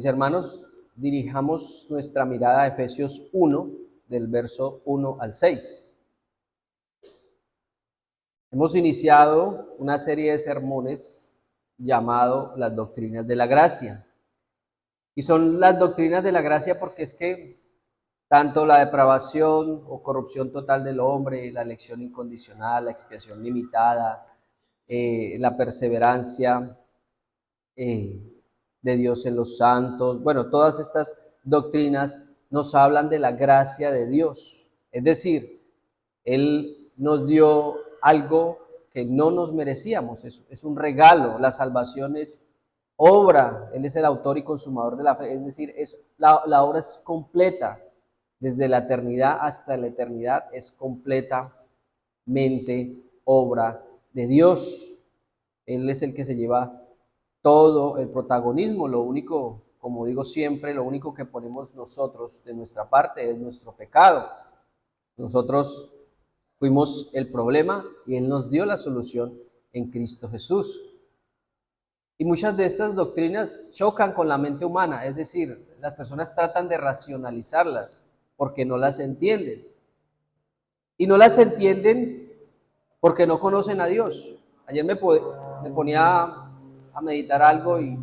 Mis hermanos, dirijamos nuestra mirada a Efesios 1, del verso 1 al 6. Hemos iniciado una serie de sermones llamado las doctrinas de la gracia. Y son las doctrinas de la gracia porque es que tanto la depravación o corrupción total del hombre, la elección incondicional, la expiación limitada, la perseverancia de Dios en los santos, bueno, todas estas doctrinas nos hablan de la gracia de Dios. Es decir, Él nos dio algo que no nos merecíamos, es un regalo, la salvación es obra, Él es el autor y consumador de la fe, es decir, la obra es completa, desde la eternidad hasta la eternidad es completamente obra de Dios. Él es el que se lleva todo el protagonismo. Lo único, como digo siempre, lo único que ponemos nosotros de nuestra parte es nuestro pecado. Nosotros fuimos el problema y Él nos dio la solución en Cristo Jesús. Y muchas de estas doctrinas chocan con la mente humana, es decir, las personas tratan de racionalizarlas porque no las entienden. Y no las entienden porque no conocen a Dios. Ayer me ponía a meditar algo y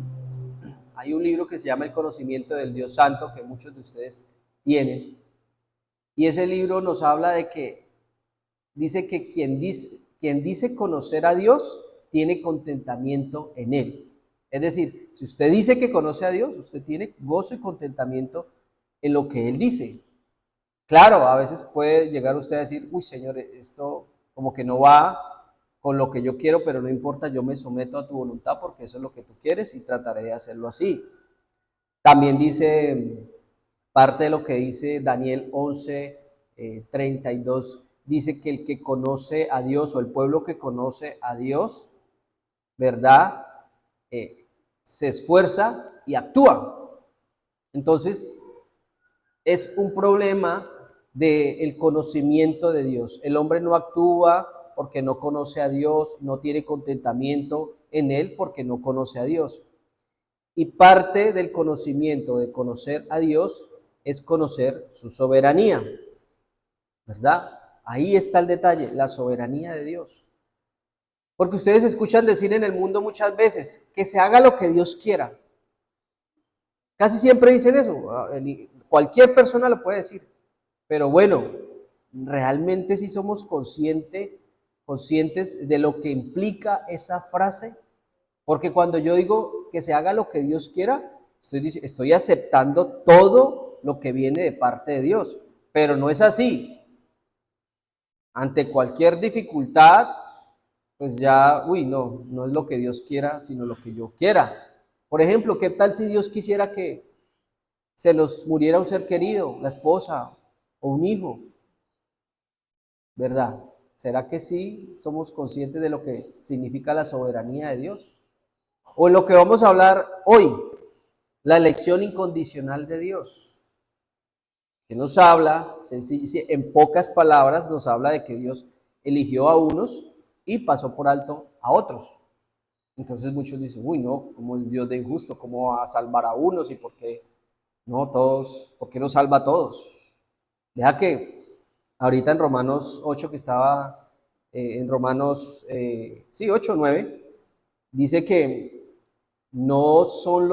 hay un libro que se llama El conocimiento del Dios Santo, que muchos de ustedes tienen. Y ese libro nos habla de que dice que quien dice conocer a Dios tiene contentamiento en Él. Es decir, si usted dice que conoce a Dios, usted tiene gozo y contentamiento en lo que Él dice. Claro, a veces puede llegar usted a decir, uy, Señor, esto como que no va con lo que yo quiero, pero no importa, yo me someto a tu voluntad porque eso es lo que tú quieres y trataré de hacerlo así. También dice, parte de lo que dice Daniel 11, 32, dice que el que conoce a Dios o el pueblo que conoce a Dios, ¿verdad? Se esfuerza y actúa. Entonces, es un problema del conocimiento de Dios. El hombre no actúa porque no conoce a Dios, no tiene contentamiento en Él porque no conoce a Dios. Y parte del conocimiento de conocer a Dios es conocer su soberanía, ¿verdad? Ahí está el detalle, la soberanía de Dios. Porque ustedes escuchan decir en el mundo muchas veces que se haga lo que Dios quiera. Casi siempre dicen eso, cualquier persona lo puede decir. Pero bueno, ¿realmente sí somos conscientes de lo que implica esa frase? Porque cuando yo digo que se haga lo que Dios quiera, estoy aceptando todo lo que viene de parte de Dios. Pero no es así. Ante cualquier dificultad, pues ya, no es lo que Dios quiera, sino lo que yo quiera. Por ejemplo, ¿qué tal si Dios quisiera que se nos muriera un ser querido, la esposa o un hijo? ¿Verdad? ¿Será que sí somos conscientes de lo que significa la soberanía de Dios? O en lo que vamos a hablar hoy, la elección incondicional de Dios, que nos habla, en pocas palabras, nos habla de que Dios eligió a unos y pasó por alto a otros. Entonces muchos dicen, no, ¿cómo es Dios de injusto? ¿Cómo va a salvar a unos? ¿Y por qué por qué no salva a todos? Deja que ahorita en Romanos 8 que estaba, en Romanos 8, 9, dice que no son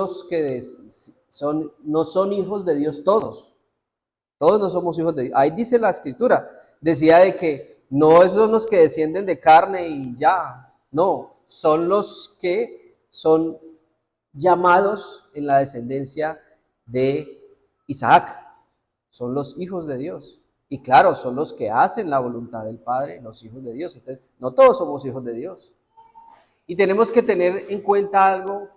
no son hijos de Dios todos. Todos no somos hijos de Dios. Ahí dice la escritura, decía de que no son los que descienden de carne y ya, no, son los que son llamados en la descendencia de Isaac. Son los hijos de Dios. Y claro, son los que hacen la voluntad del Padre, los hijos de Dios. Entonces, no todos somos hijos de Dios. Y tenemos que tener en cuenta algo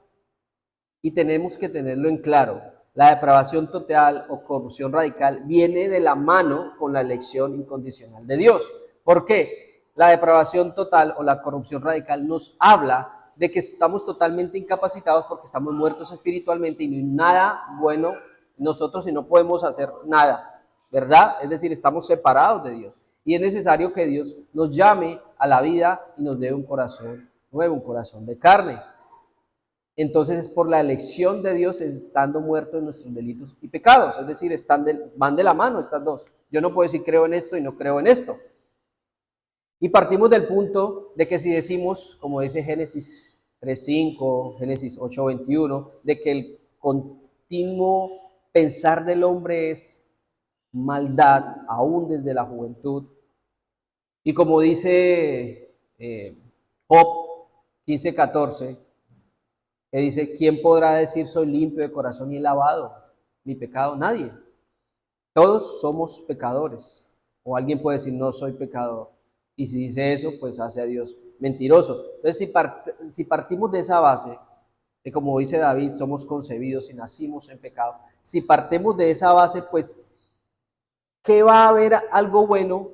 y tenemos que tenerlo en claro. La depravación total o corrupción radical viene de la mano con la elección incondicional de Dios. ¿Por qué? La depravación total o la corrupción radical nos habla de que estamos totalmente incapacitados porque estamos muertos espiritualmente y no hay nada bueno en nosotros y no podemos hacer nada, ¿verdad? Es decir, estamos separados de Dios y es necesario que Dios nos llame a la vida y nos dé un corazón nuevo, un corazón de carne. entonces es por la elección de Dios estando muertos en nuestros delitos y pecados. Es decir, van de la mano estas dos. Yo no puedo decir creo en esto y no creo en esto. Y partimos del punto de que si decimos, como dice Génesis 3:5, Génesis 8:21, de que el continuo pensar del hombre es maldad, aún desde la juventud. Y como dice Job 15:14, que dice, ¿quién podrá decir soy limpio de corazón y lavado mi pecado? Nadie. Todos somos pecadores. O alguien puede decir, no soy pecador. Y si dice eso, pues hace a Dios mentiroso. Entonces, si partimos de esa base, de como dice David, somos concebidos y nacimos en pecado. Si partimos de esa base, pues, ¿qué va a haber algo bueno?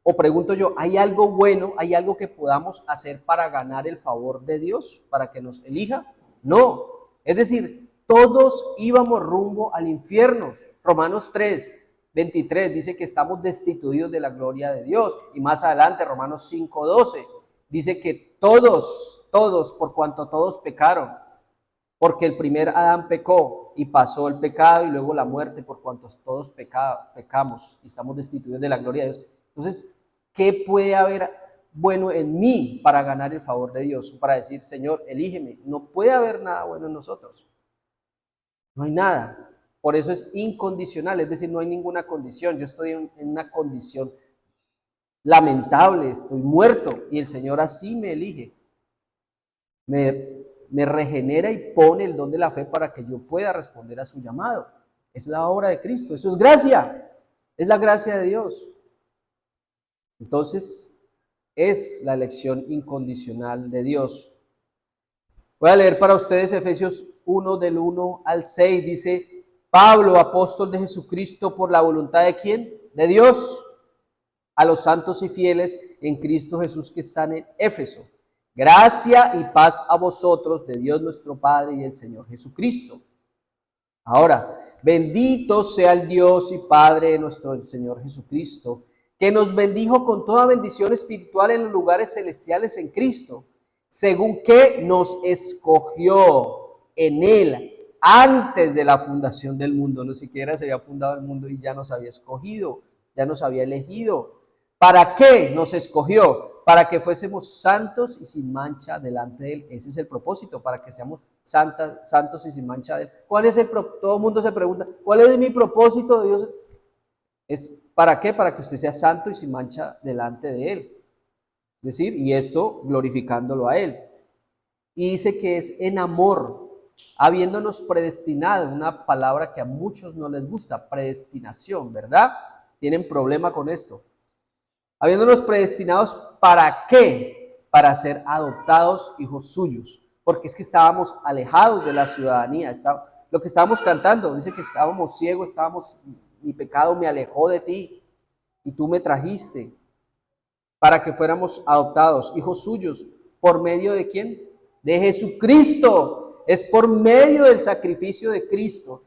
O pregunto yo, ¿hay algo bueno, hay algo que podamos hacer para ganar el favor de Dios, para que nos elija? No. Es decir, todos íbamos rumbo al infierno. Romanos 3:23 dice que estamos destituidos de la gloria de Dios. Y más adelante, Romanos 5:12 dice que todos, por cuanto todos pecaron, porque el primer Adán pecó y pasó el pecado y luego la muerte, por cuantos todos pecamos y estamos destituidos de la gloria de Dios. Entonces, ¿qué puede haber bueno en mí para ganar el favor de Dios? Para decir, Señor, elígeme. No puede haber nada bueno en nosotros. No hay nada. Por eso es incondicional, es decir, no hay ninguna condición. Yo estoy en una condición lamentable, estoy muerto y el Señor así me elige. Me regenera y pone el don de la fe para que yo pueda responder a su llamado. Es la obra de Cristo, eso es gracia, es la gracia de Dios. Entonces, es la elección incondicional de Dios. Voy a leer para ustedes Efesios 1 del 1 al 6. Dice, Pablo, apóstol de Jesucristo, por la voluntad de ¿quién? De Dios, a los santos y fieles en Cristo Jesús que están en Éfeso. Gracia y paz a vosotros de Dios nuestro Padre y del Señor Jesucristo. Ahora, bendito sea el Dios y Padre de nuestro Señor Jesucristo, que nos bendijo con toda bendición espiritual en los lugares celestiales en Cristo, según que nos escogió en Él antes de la fundación del mundo. No siquiera se había fundado el mundo y ya nos había escogido, ya nos había elegido. ¿Para qué nos escogió? Para que fuésemos santos y sin mancha delante de Él. Ese es el propósito, para que seamos santos y sin mancha de Él. ¿Cuál es el propósito? Todo el mundo se pregunta, ¿cuál es mi propósito, Dios? ¿Es para qué? Para que usted sea santo y sin mancha delante de Él. Es decir, y esto glorificándolo a Él. Y dice que es en amor, habiéndonos predestinado, una palabra que a muchos no les gusta, predestinación, ¿verdad? Tienen problema con esto. Habiéndonos predestinados, ¿para qué? Para ser adoptados hijos suyos. Porque es que estábamos alejados de la ciudadanía. Lo que estábamos cantando, dice que estábamos ciegos, mi pecado me alejó de ti y tú me trajiste para que fuéramos adoptados hijos suyos. ¿Por medio de quién? De Jesucristo. Es por medio del sacrificio de Cristo.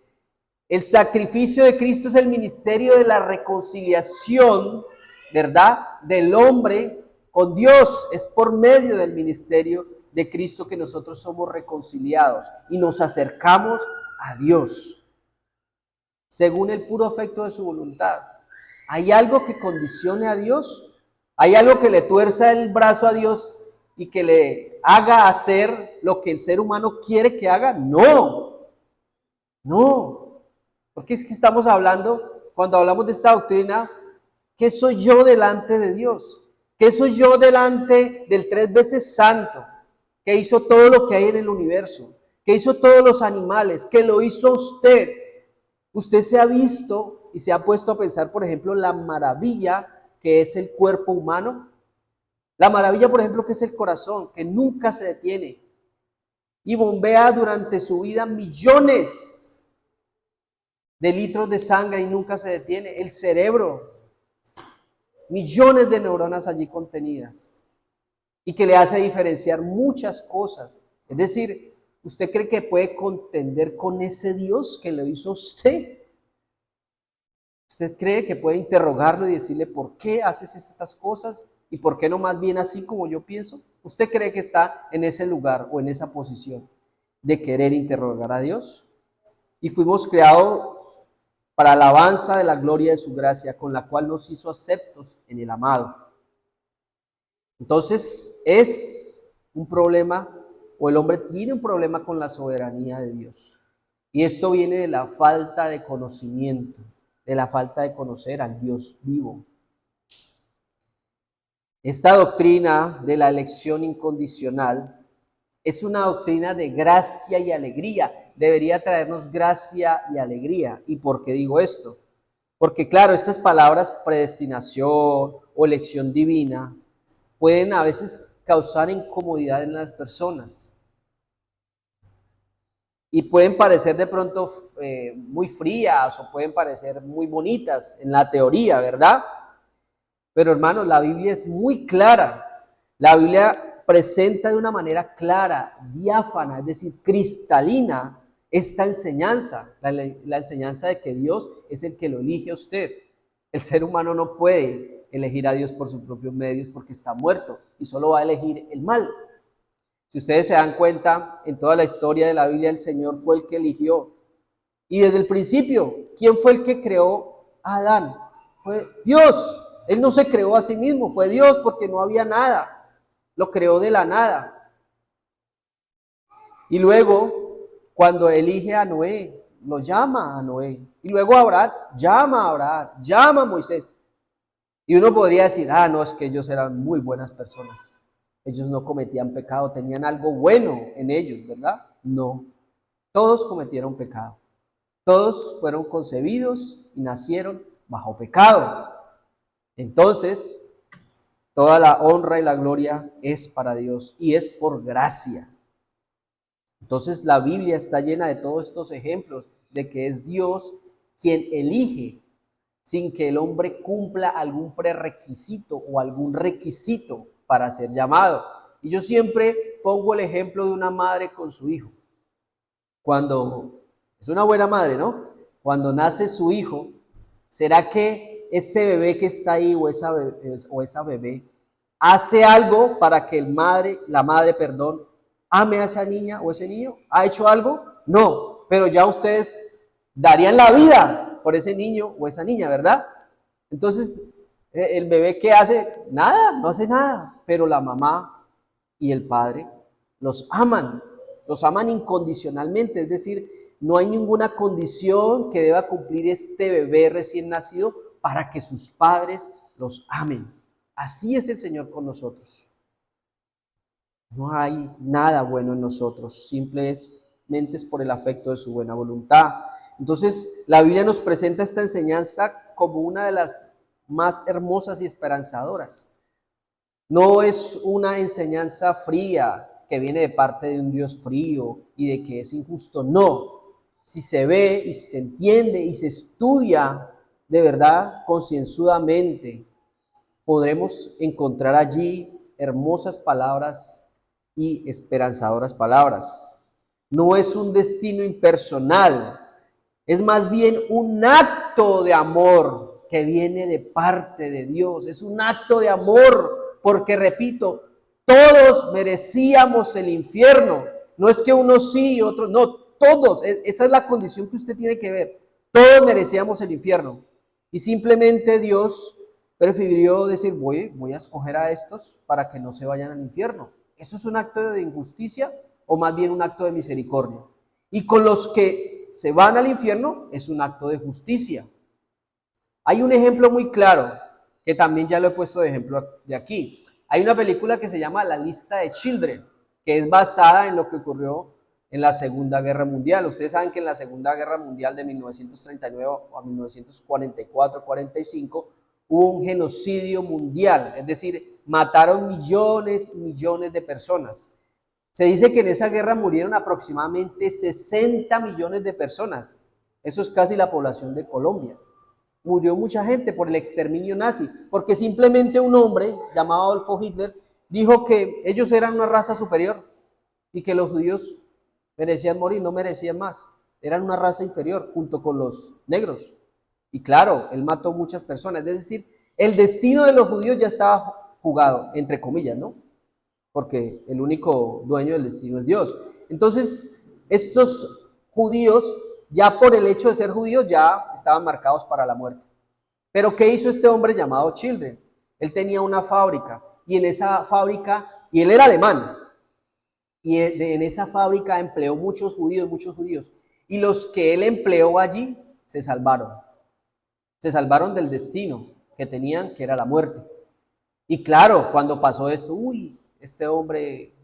El sacrificio de Cristo es el ministerio de la reconciliación, ¿verdad? Del hombre con Dios. Es por medio del ministerio de Cristo que nosotros somos reconciliados y nos acercamos a Dios, según el puro afecto de su voluntad. ¿Hay algo que condicione a Dios? ¿Hay algo que le tuerza el brazo a Dios y que le haga hacer lo que el ser humano quiere que haga? No, no. Porque es que estamos hablando, cuando hablamos de esta doctrina, ¿qué soy yo delante de Dios? ¿Qué soy yo delante del 3 veces santo, que hizo todo lo que hay en el universo, que hizo todos los animales, que lo hizo usted? Usted se ha visto y se ha puesto a pensar, por ejemplo, la maravilla que es el cuerpo humano. La maravilla, por ejemplo, que es el corazón, que nunca se detiene y bombea durante su vida millones de litros de sangre y nunca se detiene. El cerebro, millones de neuronas allí contenidas y que le hace diferenciar muchas cosas. Es decir, ¿usted cree que puede contender con ese Dios que lo hizo usted? ¿Usted cree que puede interrogarlo y decirle por qué haces estas cosas y por qué no más bien así como yo pienso? ¿Usted cree que está en ese lugar o en esa posición? de querer interrogar a Dios. Y fuimos creados para alabanza de la gloria de su gracia, con la cual nos hizo aceptos en el amado. Entonces, es un problema, o el hombre tiene un problema con la soberanía de Dios. Y esto viene de la falta de conocimiento, de la falta de conocer al Dios vivo. Esta doctrina de la elección incondicional es una doctrina de gracia y alegría. Debería traernos gracia y alegría. ¿Y por qué digo esto? Porque claro, estas palabras predestinación o elección divina pueden a veces causar incomodidad en las personas. Y pueden parecer de pronto muy frías o pueden parecer muy bonitas en la teoría, ¿verdad? Pero hermanos, la Biblia es muy clara. La Biblia presenta de una manera clara, diáfana, es decir, cristalina, esta enseñanza, la enseñanza de que Dios es el que lo elige a usted. El ser humano no puede elegir a Dios por sus propios medios porque está muerto y solo va a elegir el mal. Si ustedes se dan cuenta, en toda la historia de la Biblia, el Señor fue el que eligió. Y desde el principio, ¿quién fue el que creó a Adán? Fue Dios. Él no se creó a sí mismo, fue Dios porque no había nada. Lo creó de la nada. Y luego, cuando elige a Noé, lo llama a Noé. Y luego a Abraham, llama a Moisés. Y uno podría decir, no, es que ellos eran muy buenas personas. Ellos no cometían pecado, tenían algo bueno en ellos, ¿verdad? No, todos cometieron pecado. Todos fueron concebidos y nacieron bajo pecado. Entonces, toda la honra y la gloria es para Dios y es por gracia. Entonces, la Biblia está llena de todos estos ejemplos de que es Dios quien elige sin que el hombre cumpla algún prerequisito o algún requisito para ser llamado. Y yo siempre pongo el ejemplo de una madre con su hijo. Cuando es una buena madre, ¿no? Cuando nace su hijo, ¿será que ese bebé que está ahí o esa bebé hace algo para que la madre, ame a esa niña o ese niño? ¿Ha hecho algo? No, pero ya ustedes darían la vida por ese niño o esa niña, ¿verdad? Entonces, el bebé, ¿qué hace? Nada, no hace nada, pero la mamá y el padre los aman incondicionalmente, es decir, no hay ninguna condición que deba cumplir este bebé recién nacido para que sus padres los amen. Así es el Señor con nosotros. No hay nada bueno en nosotros, simplemente es por el afecto de su buena voluntad. Entonces, la Biblia nos presenta esta enseñanza como una de las más hermosas y esperanzadoras. No es una enseñanza fría que viene de parte de un Dios frío y de que es injusto. No, si se ve y se entiende y se estudia de verdad concienzudamente, podremos encontrar allí hermosas palabras y esperanzadoras palabras. No es un destino impersonal, es más bien un acto de amor que viene de parte de Dios. Es un acto de amor porque, repito, todos merecíamos el infierno. No es que unos sí y otros no, todos. Esa es la condición que usted tiene que ver. Todos merecíamos el infierno. Y simplemente Dios prefirió decir, voy a escoger a estos para que no se vayan al infierno. ¿Eso es un acto de injusticia o más bien un acto de misericordia? Y con los que se van al infierno es un acto de justicia. Hay un ejemplo muy claro, que también ya lo he puesto de ejemplo de aquí. Hay una película que se llama La lista de Schindler, que es basada en lo que ocurrió en la Segunda Guerra Mundial. Ustedes saben que en la Segunda Guerra Mundial de 1939 a 1944-45 hubo un genocidio mundial, es decir, mataron millones y millones de personas. Se dice que en esa guerra murieron aproximadamente 60 millones de personas. Eso es casi la población de Colombia. Murió mucha gente por el exterminio nazi, porque simplemente un hombre llamado Adolfo Hitler dijo que ellos eran una raza superior y que los judíos merecían morir, no merecían más. Eran una raza inferior junto con los negros. Y claro, él mató muchas personas. Es decir, el destino de los judíos ya estaba jugado, entre comillas, ¿no? Porque el único dueño del destino es Dios. Entonces, estos judíos, ya por el hecho de ser judíos, ya estaban marcados para la muerte. Pero ¿qué hizo este hombre llamado Children? Él tenía una fábrica, y en esa fábrica, y él era alemán, y en esa fábrica empleó muchos judíos, y los que él empleó allí se salvaron del destino que tenían, que era la muerte. Y claro, cuando pasó esto, uy, este hombre,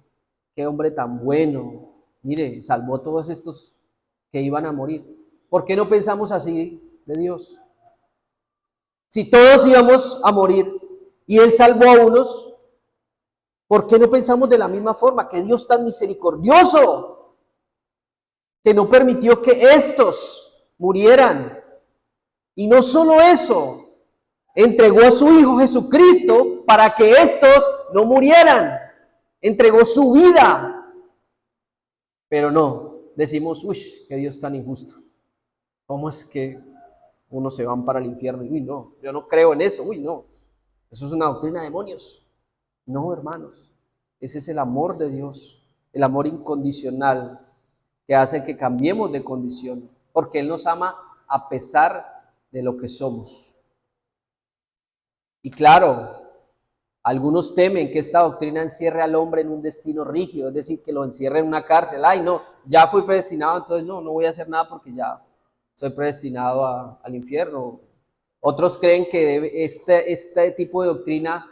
qué hombre tan bueno, mire, salvó a todos estos que iban a morir. ¿Por qué no pensamos así de Dios? Si todos íbamos a morir y Él salvó a unos, ¿por qué no pensamos de la misma forma? Que Dios tan misericordioso, que no permitió que estos murieran. Y no solo eso, entregó a su Hijo Jesucristo para que estos no murieran. Entregó su vida. Pero no, decimos, uy, que Dios tan injusto. ¿Cómo es que unos se van para el infierno? Uy, no, yo no creo en eso. Uy, no, eso es una doctrina de demonios. No, hermanos, ese es el amor de Dios, el amor incondicional que hace que cambiemos de condición, porque Él nos ama a pesar de lo que somos. Y claro, algunos temen que esta doctrina encierre al hombre en un destino rígido, es decir, que lo encierre en una cárcel. Ay, no, ya fui predestinado, entonces no voy a hacer nada porque ya soy predestinado al infierno. Otros creen que este tipo de doctrina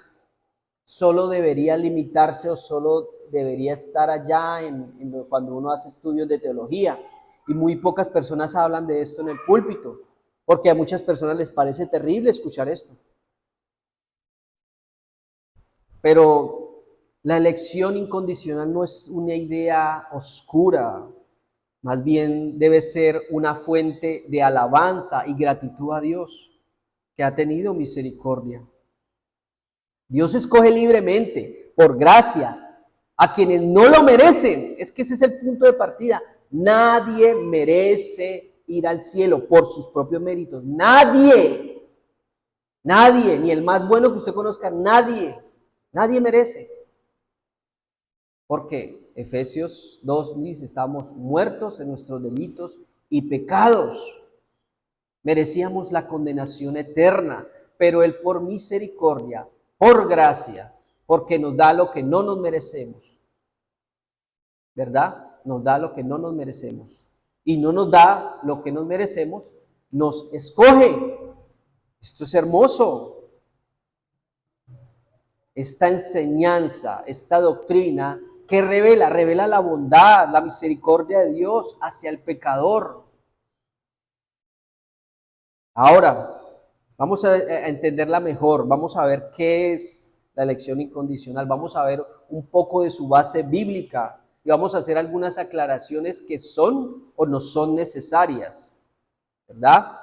solo debería limitarse o solo debería estar allá cuando uno hace estudios de teología. Y muy pocas personas hablan de esto en el púlpito, porque a muchas personas les parece terrible escuchar esto. Pero la elección incondicional no es una idea oscura, más bien debe ser una fuente de alabanza y gratitud a Dios, que ha tenido misericordia. Dios escoge libremente, por gracia, a quienes no lo merecen. Es que ese es el punto de partida. Nadie merece ir al cielo por sus propios méritos. Nadie, ni el más bueno que usted conozca, nadie merece. Porque Efesios 2 dice, estamos muertos en nuestros delitos y pecados. Merecíamos la condenación eterna, pero Él por misericordia, por gracia, porque nos da lo que no nos merecemos, ¿verdad? Nos da lo que no nos merecemos. Y no nos da lo que nos merecemos, nos escoge. Esto es hermoso. Esta enseñanza, esta doctrina que revela la bondad, la misericordia de Dios hacia el pecador. Ahora, vamos a entenderla mejor, vamos a ver qué es la elección incondicional, vamos a ver un poco de su base bíblica y vamos a hacer algunas aclaraciones que son o no son necesarias, ¿verdad?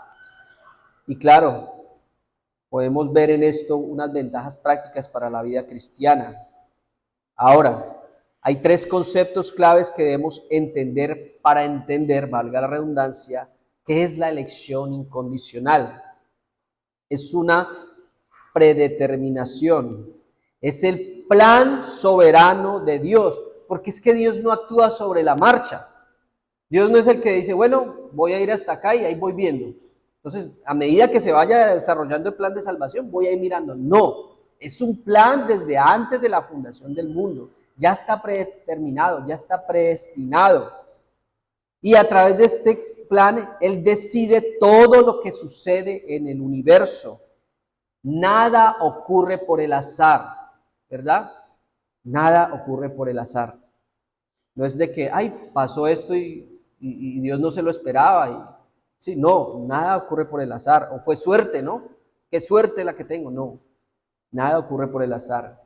Y claro, podemos ver en esto unas ventajas prácticas para la vida cristiana. Ahora, hay tres conceptos claves que debemos entender para entender, valga la redundancia, qué es la elección incondicional. Es una predeterminación, es el plan soberano de Dios, porque es que Dios no actúa sobre la marcha. Dios no es el que dice, bueno, voy a ir hasta acá y ahí voy viendo. Entonces, a medida que se vaya desarrollando el plan de salvación, voy a ir mirando. No, es un plan desde antes de la fundación del mundo. Ya está predeterminado, ya está predestinado. Y a través de este plan, Él decide todo lo que sucede en el universo. Nada ocurre por el azar, ¿verdad? Nada ocurre por el azar. No es de que, ay, pasó esto y Dios no se lo esperaba. Sí, no, nada ocurre por el azar. O fue suerte, ¿no? Qué suerte la que tengo. No, nada ocurre por el azar.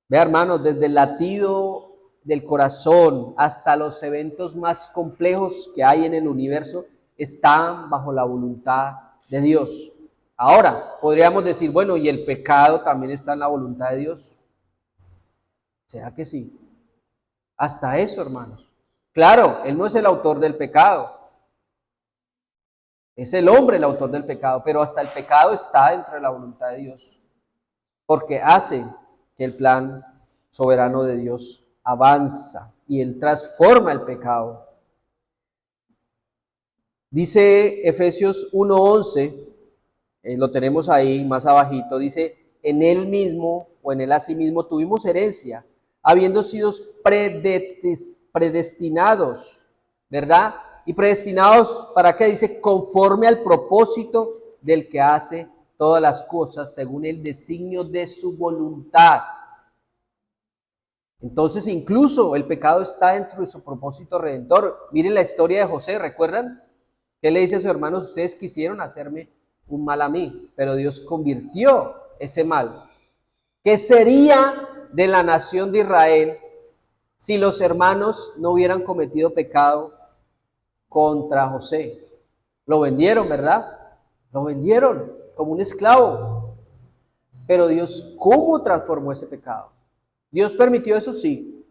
Vea, hermanos, desde el latido del corazón hasta los eventos más complejos que hay en el universo están bajo la voluntad de Dios. Ahora, podríamos decir, bueno, ¿y el pecado también está en la voluntad de Dios? ¿Será que sí? Hasta eso, hermanos. Claro, Él no es el autor del pecado. Es el hombre el autor del pecado, pero hasta el pecado está dentro de la voluntad de Dios. Porque hace que el plan soberano de Dios avanza y Él transforma el pecado. Dice Efesios 1:11, lo tenemos ahí más abajito, dice, en él mismo o en él asimismo tuvimos herencia, habiendo sido predestinados, ¿verdad? Y predestinados, ¿para qué? Dice, conforme al propósito del que hace todas las cosas según el designio de su voluntad. Entonces, incluso el pecado está dentro de su propósito redentor. Miren la historia de José, ¿recuerdan? ¿Qué le dice a sus hermanos? Ustedes quisieron hacerme un mal a mí, pero Dios convirtió ese mal. ¿Qué sería de la nación de Israel si los hermanos no hubieran cometido pecado contra José? Lo vendieron, ¿verdad? Lo vendieron como un esclavo. Pero Dios, ¿cómo transformó ese pecado? ¿Dios permitió eso? Sí.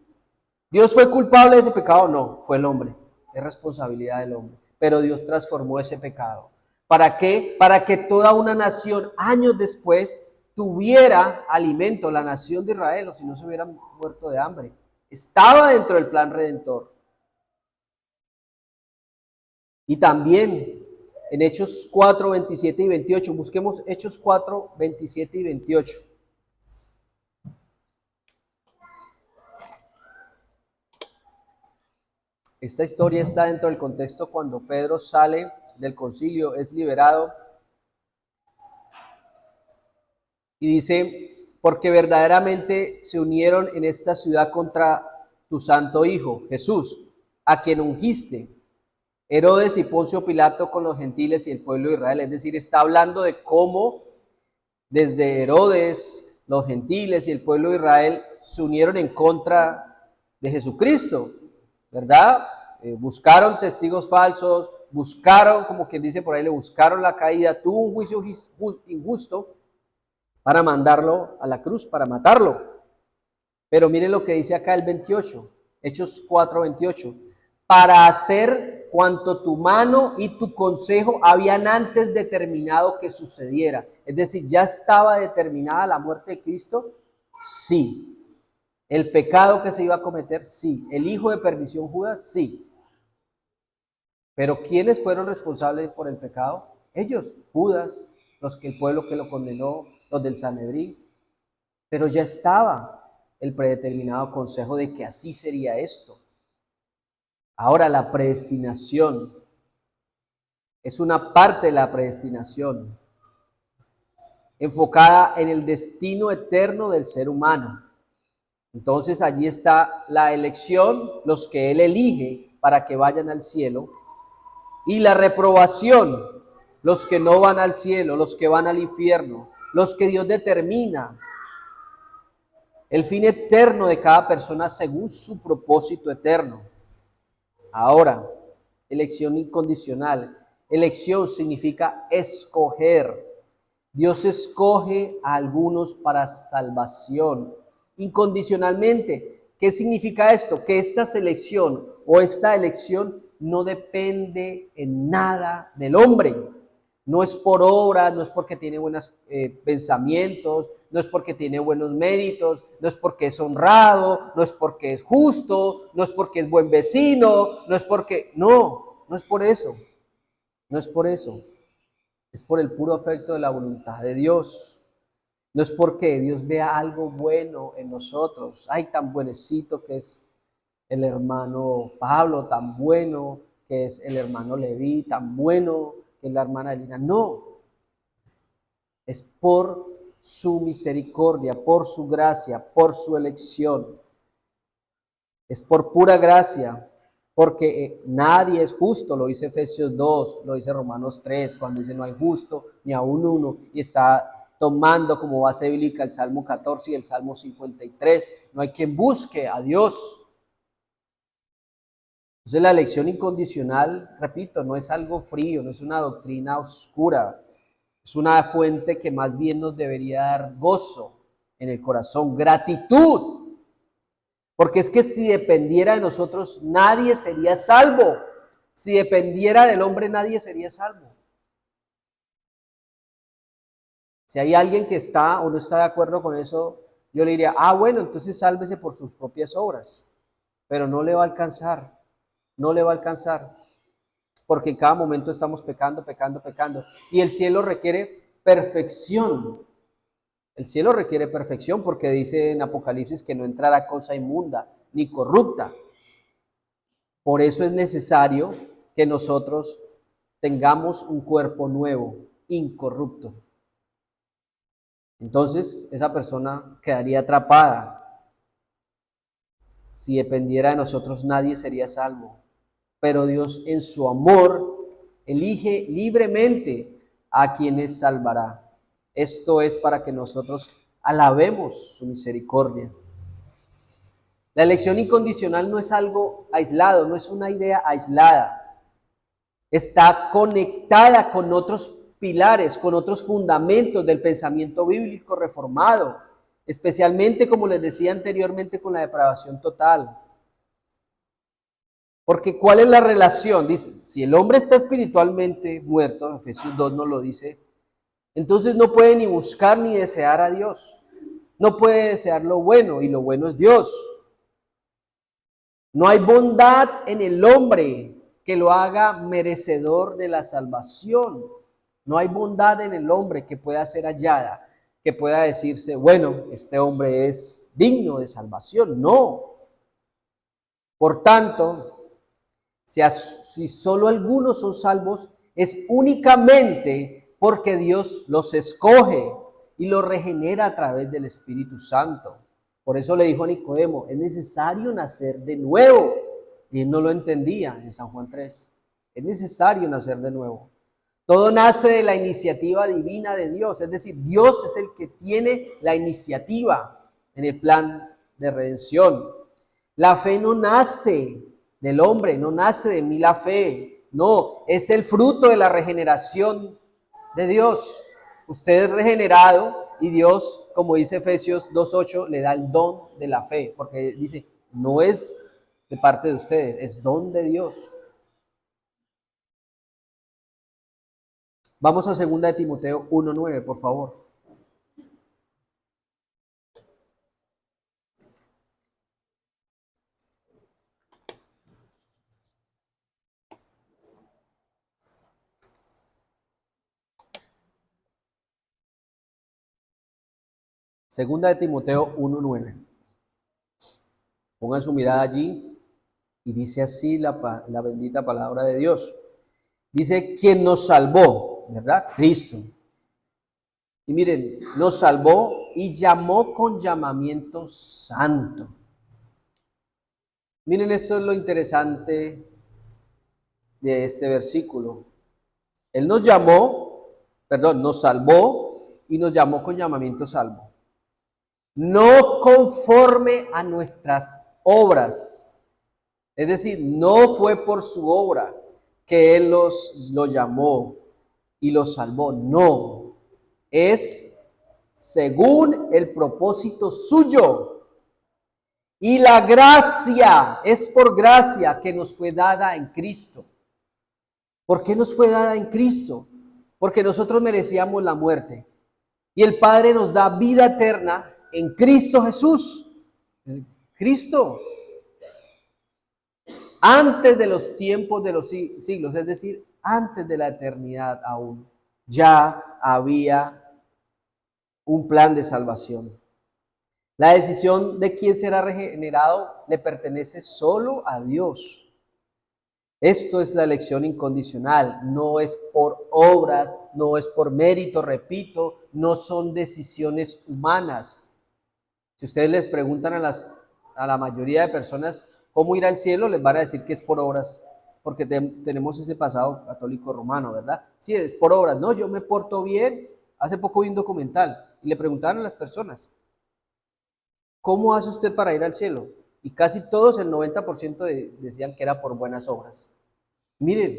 ¿Dios fue culpable de ese pecado? No, fue el hombre. Es responsabilidad del hombre. Pero Dios transformó ese pecado. ¿Para qué? Para que toda una nación, años después, tuviera alimento, la nación de Israel, o si no se hubieran muerto de hambre. Estaba dentro del plan redentor. Y también en Hechos 4, 27 y 28, busquemos Hechos 4, 27 y 28. Esta historia está dentro del contexto cuando Pedro sale del concilio, es liberado y dice, porque verdaderamente se unieron en esta ciudad contra tu santo Hijo, Jesús, a quien ungiste, Herodes y Poncio Pilato con los gentiles y el pueblo de Israel. Es decir, está hablando de cómo desde Herodes, los gentiles y el pueblo de Israel se unieron en contra de Jesucristo, ¿verdad? Buscaron testigos falsos, buscaron, como quien dice por ahí, le buscaron la caída, tuvo un juicio injusto para mandarlo a la cruz, para matarlo. Pero miren lo que dice acá el 28, Hechos 4, 28. Para hacer cuanto tu mano y tu consejo habían antes determinado que sucediera. Es decir, ¿ya estaba determinada la muerte de Cristo? Sí. ¿El pecado que se iba a cometer? Sí. ¿El hijo de perdición Judas? Sí. Pero ¿quiénes fueron responsables por el pecado? Ellos, Judas, el pueblo que lo condenó, los del Sanedrín. Pero ya estaba el predeterminado consejo de que así sería esto. Ahora, la predestinación es una parte de la predestinación enfocada en el destino eterno del ser humano. Entonces allí está la elección, los que Él elige para que vayan al cielo, y la reprobación, los que no van al cielo, los que van al infierno, los que Dios determina. El fin eterno de cada persona según su propósito eterno. Ahora, elección incondicional. Elección significa escoger. Dios escoge a algunos para salvación incondicionalmente. ¿Qué significa esto? Que esta selección o esta elección no depende en nada del hombre. No es por obra, no es porque tiene buenos pensamientos, no es porque tiene buenos méritos, no es porque es honrado, no es porque es justo, no es porque es buen vecino, no es porque... no es por eso, no es por eso. Es por el puro afecto de la voluntad de Dios. No es porque Dios vea algo bueno en nosotros. Ay, tan buenecito que es el hermano Pablo, tan bueno que es el hermano Leví, tan bueno que es la hermana Elina. No, es por su misericordia, por su gracia, por su elección. Es por pura gracia, porque nadie es justo, lo dice Efesios 2, lo dice Romanos 3, cuando dice no hay justo ni aún uno, y está tomando como base bíblica el Salmo 14 y el Salmo 53. No hay quien busque a Dios. Entonces la elección incondicional, repito, no es algo frío, no es una doctrina oscura, es una fuente que más bien nos debería dar gozo en el corazón, gratitud, porque es que si dependiera de nosotros nadie sería salvo, si dependiera del hombre nadie sería salvo. Si hay alguien que está o no está de acuerdo con eso, yo le diría, bueno, entonces sálvese por sus propias obras, pero no le va a alcanzar, no le va a alcanzar. porque en cada momento estamos pecando, pecando, pecando. Y el cielo requiere perfección. El cielo requiere perfección porque dice en Apocalipsis que no entrará cosa inmunda ni corrupta. Por eso es necesario que nosotros tengamos un cuerpo nuevo, incorrupto. Entonces, esa persona quedaría atrapada. Si dependiera de nosotros, nadie sería salvo. Pero Dios, en su amor, elige libremente a quienes salvará. Esto es para que nosotros alabemos su misericordia. La elección incondicional no es algo aislado, no es una idea aislada. Está conectada con otros pilares, con otros fundamentos del pensamiento bíblico reformado, especialmente, como les decía anteriormente, con la depravación total. Porque ¿cuál es la relación? Dice, si el hombre está espiritualmente muerto, Efesios 2 nos lo dice, entonces no puede ni buscar ni desear a Dios. No puede desear lo bueno, y lo bueno es Dios. No hay bondad en el hombre que lo haga merecedor de la salvación. No hay bondad en el hombre que pueda ser hallada, que pueda decirse, bueno, este hombre es digno de salvación. No. Por tanto, si solo algunos son salvos, es únicamente porque Dios los escoge y los regenera a través del Espíritu Santo. Por eso le dijo a Nicodemo, es necesario nacer de nuevo. Y él no lo entendía en San Juan 3. Es necesario nacer de nuevo. Todo nace de la iniciativa divina de Dios. Es decir, Dios es el que tiene la iniciativa en el plan de redención. La fe no nace del hombre, no nace de mí la fe. No, es el fruto de la regeneración de Dios. Usted es regenerado y Dios, como dice Efesios 2:8, le da el don de la fe, porque dice, no es de parte de ustedes, es don de Dios. Vamos a 2 de Timoteo 1:9, por favor. Segunda de Timoteo 1:9. Pongan su mirada allí y dice así la bendita palabra de Dios. Dice, quien nos salvó, ¿verdad? Cristo. Y miren, nos salvó y llamó con llamamiento santo. Miren, esto es lo interesante de este versículo. Él nos salvó y nos llamó con llamamiento salvo. No conforme a nuestras obras. Es decir, no fue por su obra que Él lo llamó y los salvó. No, es según el propósito suyo. Y la gracia, es por gracia que nos fue dada en Cristo. ¿Por qué nos fue dada en Cristo? Porque nosotros merecíamos la muerte. Y el Padre nos da vida eterna en Cristo Jesús. Cristo, antes de los tiempos de los siglos, es decir, antes de la eternidad aún, ya había un plan de salvación. La decisión de quién será regenerado le pertenece solo a Dios. Esto es la elección incondicional, no es por obras, no es por mérito, repito, no son decisiones humanas. Si ustedes les preguntan a la mayoría de personas cómo ir al cielo, les van a decir que es por obras, porque tenemos ese pasado católico romano, ¿verdad? Sí, es por obras. No, yo me porto bien. Hace poco vi un documental y le preguntaron a las personas, ¿cómo hace usted para ir al cielo? Y casi todos, el 90% decían que era por buenas obras. Miren,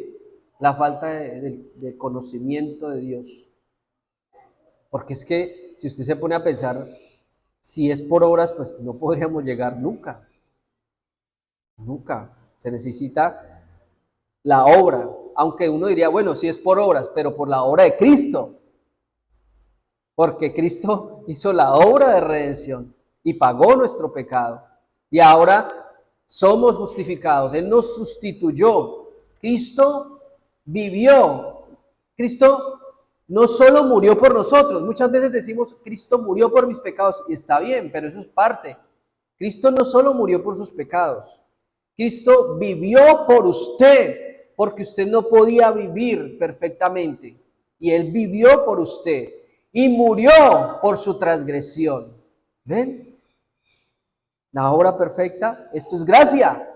la falta de conocimiento de Dios. Porque es que si usted se pone a pensar, si es por obras, pues no podríamos llegar nunca. Nunca. Se necesita la obra. Aunque uno diría, bueno, si es por obras, pero por la obra de Cristo. Porque Cristo hizo la obra de redención y pagó nuestro pecado. Y ahora somos justificados. Él nos sustituyó. Cristo vivió. Cristo no solo murió por nosotros, muchas veces decimos, Cristo murió por mis pecados, y está bien, pero eso es parte. Cristo no solo murió por sus pecados, Cristo vivió por usted, porque usted no podía vivir perfectamente, y Él vivió por usted, y murió por su transgresión. ¿Ven? La obra perfecta, esto es gracia,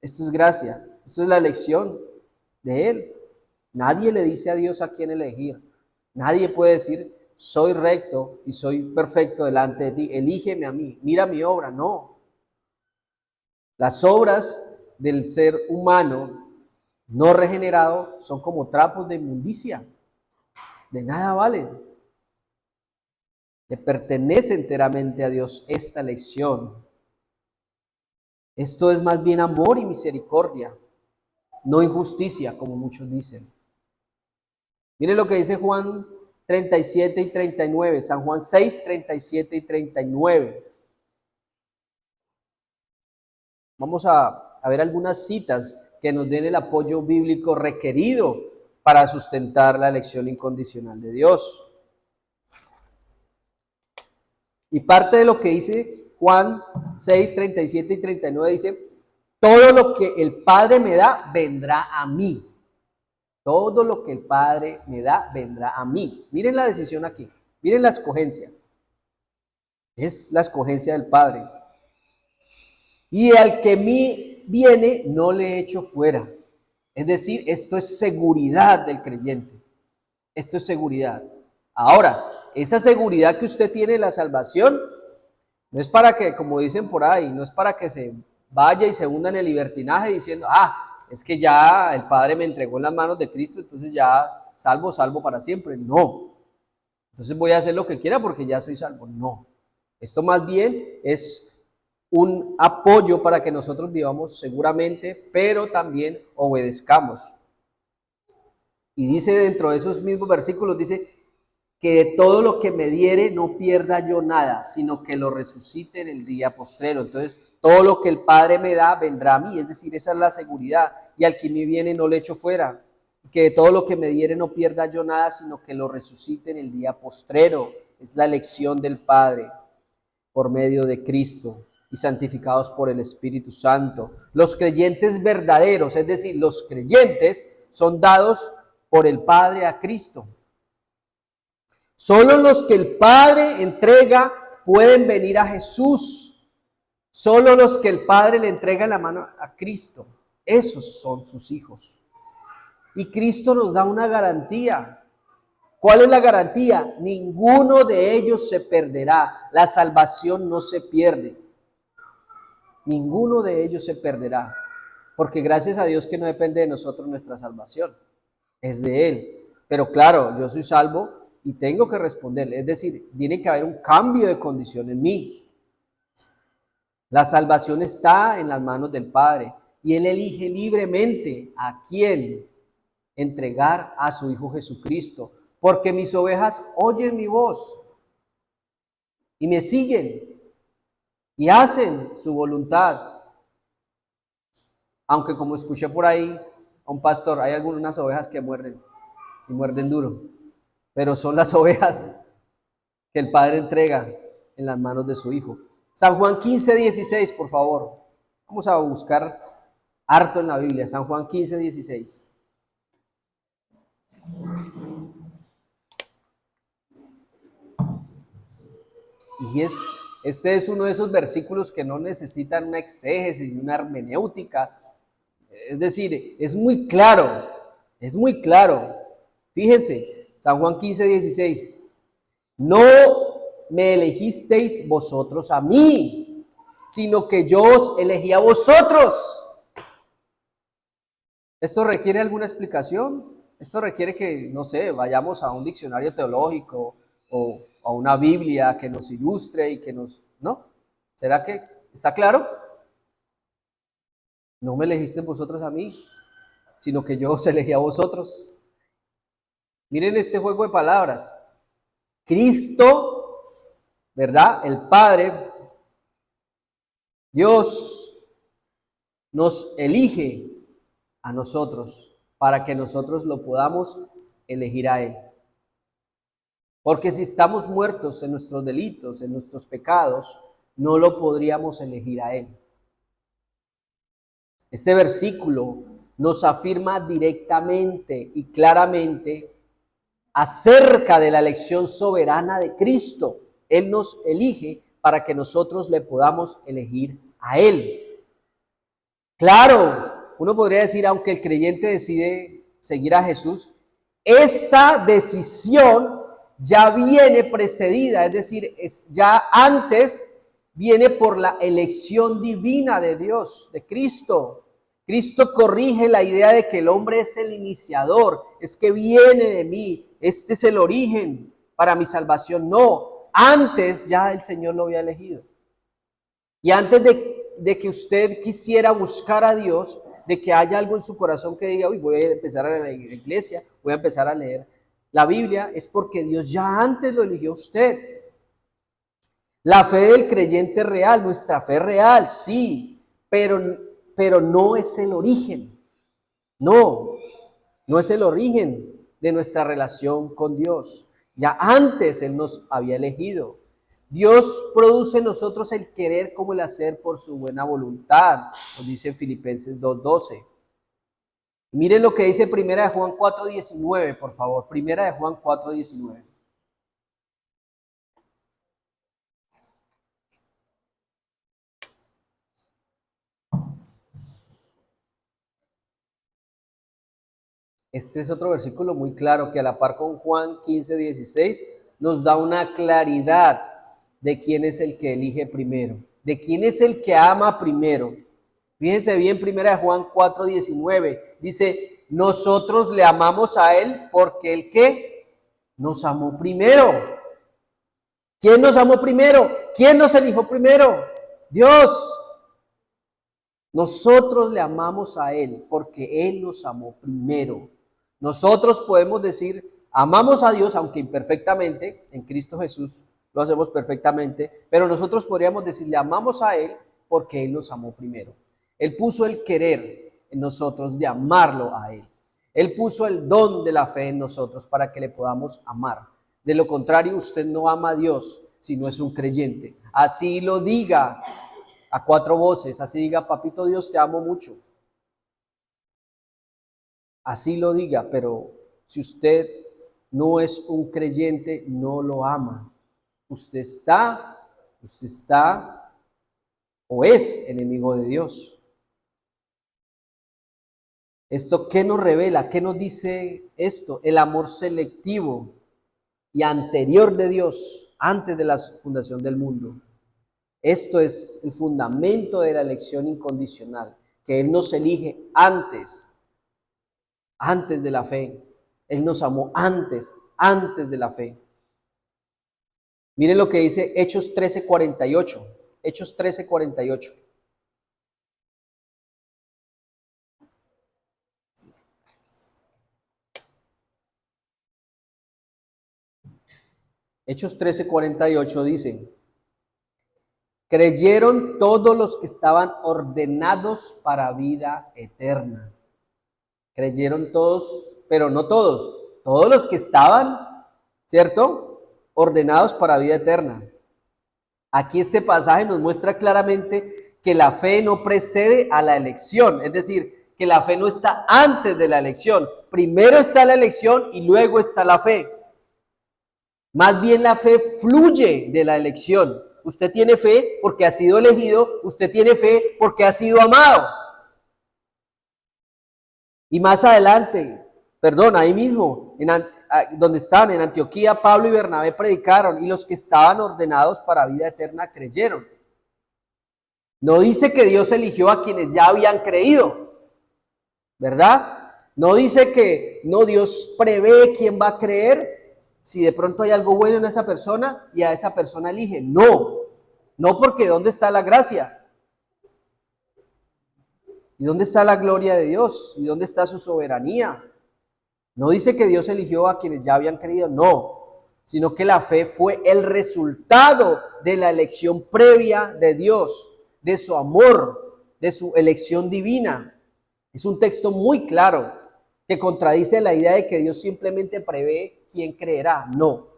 esto es gracia, esto es la elección de Él. Nadie le dice a Dios a quién elegir. Nadie puede decir, soy recto y soy perfecto delante de ti, elígeme a mí, mira mi obra. No. Las obras del ser humano no regenerado son como trapos de inmundicia. De nada valen. Le pertenece enteramente a Dios esta elección. Esto es más bien amor y misericordia, no injusticia, como muchos dicen. Miren lo que dice Juan 37 y 39, San Juan 6, 37 y 39. Vamos a ver algunas citas que nos den el apoyo bíblico requerido para sustentar la elección incondicional de Dios. Y parte de lo que dice Juan 6, 37 y 39 dice, todo lo que el Padre me da, vendrá a mí. Todo lo que el Padre me da, vendrá a mí. Miren la decisión aquí. Miren la escogencia. Es la escogencia del Padre. Y al que mí viene, no le echo fuera. Es decir, esto es seguridad del creyente. Esto es seguridad. Ahora, esa seguridad que usted tiene en la salvación, no es para que, como dicen por ahí, no es para que se vaya y se hunda en el libertinaje diciendo, es que ya el Padre me entregó en las manos de Cristo, entonces ya salvo para siempre. No. Entonces voy a hacer lo que quiera porque ya soy salvo. No. Esto más bien es un apoyo para que nosotros vivamos seguramente, pero también obedezcamos. Y dice dentro de esos mismos versículos, dice que de todo lo que me diere no pierda yo nada, sino que lo resucite en el día postrero. Entonces, todo lo que el Padre me da vendrá a mí, es decir, esa es la seguridad. Y al que me viene no le echo fuera. Que de todo lo que me diere no pierda yo nada, sino que lo resucite en el día postrero. Es la elección del Padre por medio de Cristo y santificados por el Espíritu Santo. Los creyentes verdaderos, es decir, los creyentes son dados por el Padre a Cristo. Solo los que el Padre entrega pueden venir a Jesús. Solo los que el Padre le entrega en la mano a Cristo. Esos son sus hijos. Y Cristo nos da una garantía. ¿Cuál es la garantía? Ninguno de ellos se perderá. La salvación no se pierde. Ninguno de ellos se perderá. Porque gracias a Dios que no depende de nosotros nuestra salvación. Es de Él. Pero claro, yo soy salvo y tengo que responderle. Es decir, tiene que haber un cambio de condición en mí. La salvación está en las manos del Padre. Y Él elige libremente a quién entregar a su Hijo Jesucristo. Porque mis ovejas oyen mi voz y me siguen y hacen su voluntad. Aunque como escuché por ahí a un pastor, hay algunas ovejas que muerden y muerden duro, pero son las ovejas que el Padre entrega en las manos de su Hijo. San Juan 15, 16, por favor. Vamos a buscar harto en la Biblia. San Juan 15, 16. Y este es uno de esos versículos que no necesitan una exégesis ni una hermenéutica. Es decir, es muy claro, es muy claro. Fíjense, San Juan 15, 16. No me elegisteis vosotros a mí, sino que yo os elegí a vosotros. ¿Esto requiere alguna explicación? Esto requiere que, no sé, vayamos a un diccionario teológico o a una Biblia que nos ilustre y que nos... ¿No? ¿Será que está claro? No me elegiste vosotros a mí, sino que yo os elegí a vosotros. Miren este juego de palabras. Cristo, ¿verdad? El Padre, Dios, nos elige a nosotros. para que nosotros lo podamos elegir a Él. Porque si estamos muertos en nuestros delitos, en nuestros pecados, no lo podríamos elegir a Él. Este versículo nos afirma directamente y claramente acerca de la elección soberana de Cristo. Él nos elige para que nosotros le podamos elegir a Él. Claro, uno podría decir, aunque el creyente decide seguir a Jesús, esa decisión ya viene precedida, es decir, ya antes viene por la elección divina de Dios, de Cristo. Cristo corrige la idea de que el hombre es el iniciador, es que viene de mí, este es el origen para mi salvación. No, antes ya el Señor lo había elegido. Y antes de que usted quisiera buscar a Dios, de que haya algo en su corazón que diga, uy, voy a empezar a leer la iglesia, voy a empezar a leer la Biblia, es porque Dios ya antes lo eligió a usted. La fe del creyente real, nuestra fe real, sí, pero no es el origen. No es el origen de nuestra relación con Dios. Ya antes Él nos había elegido. Dios produce en nosotros el querer como el hacer por su buena voluntad, nos dice en Filipenses 2:12. Miren lo que dice Primera de Juan 4:19, por favor. Primera de Juan 4:19. Este es otro versículo muy claro que a la par con Juan 15:16 nos da una claridad de quién es el que elige primero, de quién es el que ama primero. Fíjense bien, Primera de Juan 4:19, dice, nosotros le amamos a Él porque Él ¿qué? Nos amó primero. ¿Quién nos amó primero? ¿Quién nos eligió primero? Dios. Nosotros le amamos a Él porque Él nos amó primero. Nosotros podemos decir, amamos a Dios, aunque imperfectamente, en Cristo Jesús lo hacemos perfectamente, pero nosotros podríamos decir, le amamos a Él porque Él nos amó primero. Él puso el querer en nosotros de amarlo a Él. Él puso el don de la fe en nosotros para que le podamos amar. De lo contrario, usted no ama a Dios si no es un creyente. Así lo diga a cuatro voces, así diga, papito Dios, te amo mucho. Así lo diga, pero si usted no es un creyente, no lo ama. Usted está o es enemigo de Dios. ¿Esto qué nos revela? ¿Qué nos dice esto? El amor selectivo y anterior de Dios, antes de la fundación del mundo. Esto es el fundamento de la elección incondicional, que Él nos elige antes de la fe. Él nos amó antes de la fe. Miren lo que dice Hechos 13:48. Hechos 13:48. Hechos 13:48 dice, creyeron todos los que estaban ordenados para vida eterna. Creyeron todos, pero no todos, todos los que estaban, ¿cierto? Ordenados para vida eterna. Aquí este pasaje nos muestra claramente que la fe no precede a la elección, es decir, que la fe no está antes de la elección. Primero está la elección y luego está la fe. Más bien la fe fluye de la elección. Usted tiene fe porque ha sido elegido, usted tiene fe porque ha sido amado. Y más adelante, ahí mismo, donde estaban en Antioquía, Pablo y Bernabé predicaron y los que estaban ordenados para vida eterna creyeron. No dice que Dios eligió a quienes ya habían creído, ¿verdad? No dice que Dios prevé quién va a creer, si de pronto hay algo bueno en esa persona y a esa persona elige. No porque ¿dónde está la gracia? ¿Y dónde está la gloria de Dios? ¿Y dónde está su soberanía? No dice que Dios eligió a quienes ya habían creído, no, sino que la fe fue el resultado de la elección previa de Dios, de su amor, de su elección divina. Es un texto muy claro que contradice la idea de que Dios simplemente prevé quién creerá. No,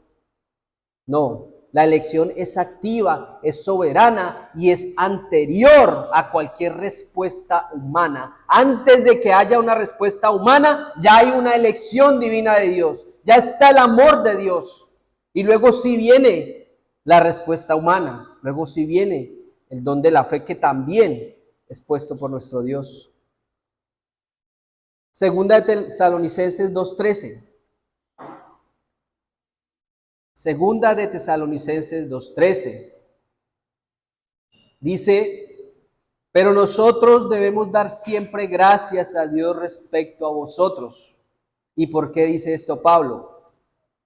no. La elección es activa, es soberana y es anterior a cualquier respuesta humana. Antes de que haya una respuesta humana, ya hay una elección divina de Dios. Ya está el amor de Dios. Y luego sí viene la respuesta humana. Luego sí viene el don de la fe que también es puesto por nuestro Dios. Segunda de Tesalonicenses 2:13. Segunda de Tesalonicenses 2:13. Dice, pero nosotros debemos dar siempre gracias a Dios respecto a vosotros. ¿Y por qué dice esto Pablo?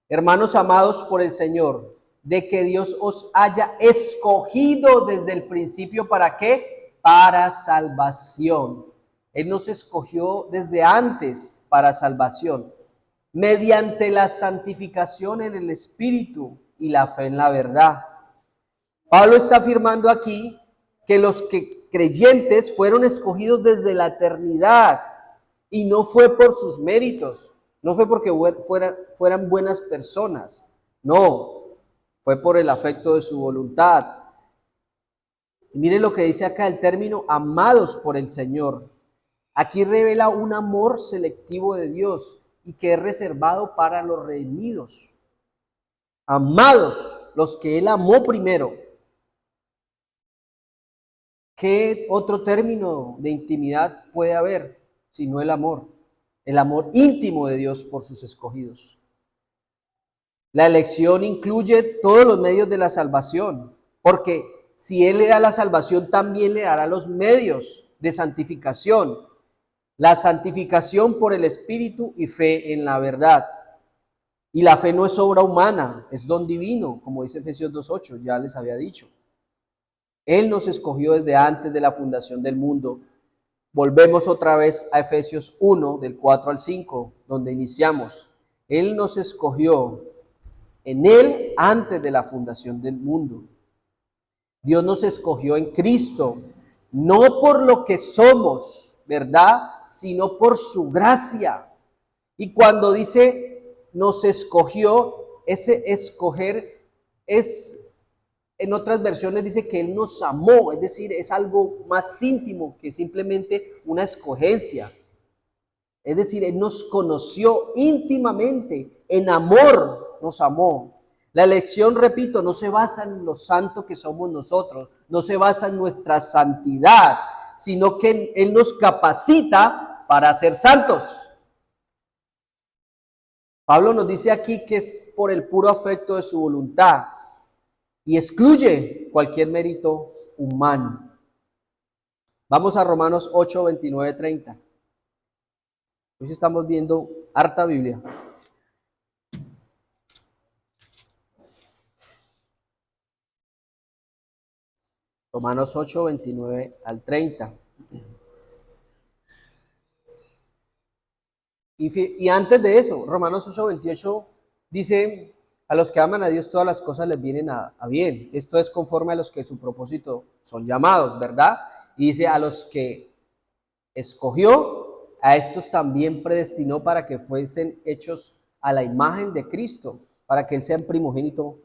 Hermanos amados por el Señor, de que Dios os haya escogido desde el principio, ¿para qué? Para salvación. Él nos escogió desde antes para salvación, mediante la santificación en el Espíritu y la fe en la verdad. Pablo está afirmando aquí que los creyentes fueron escogidos desde la eternidad y no fue por sus méritos, no fue porque fueran buenas personas, no, fue por el afecto de su voluntad. Y mire lo que dice acá el término amados por el Señor. Aquí revela un amor selectivo de Dios y que es reservado para los redimidos. Amados, los que Él amó primero. ¿Qué otro término de intimidad puede haber sino el amor? El amor íntimo de Dios por sus escogidos. La elección incluye todos los medios de la salvación, porque si Él le da la salvación, también le dará los medios de santificación. La santificación por el Espíritu y fe en la verdad. Y la fe no es obra humana, es don divino, como dice Efesios 2:8, ya les había dicho. Él nos escogió desde antes de la fundación del mundo. Volvemos otra vez a Efesios 1, del 4 al 5, donde iniciamos. Él nos escogió en Él antes de la fundación del mundo. Dios nos escogió en Cristo, no por lo que somos, ¿verdad? Sino por su gracia. Y cuando dice nos escogió, ese escoger es, en otras versiones dice que Él nos amó, es decir, es algo más íntimo que simplemente una escogencia. Es decir, Él nos conoció íntimamente, en amor nos amó. La elección, repito, no se basa en lo santo que somos nosotros, no se basa en nuestra santidad, sino que Él nos capacita para ser santos. Pablo nos dice aquí que es por el puro afecto de su voluntad y excluye cualquier mérito humano. Vamos a Romanos 8, 29, 30. Hoy estamos viendo harta Biblia. Romanos 8, 29 al 30. Y antes de eso, Romanos 8, 28 dice, a los que aman a Dios todas las cosas les vienen a bien. Esto es conforme a los que su propósito son llamados, ¿verdad? Y dice, a los que escogió, a estos también predestinó para que fuesen hechos a la imagen de Cristo, para que Él sea primogénito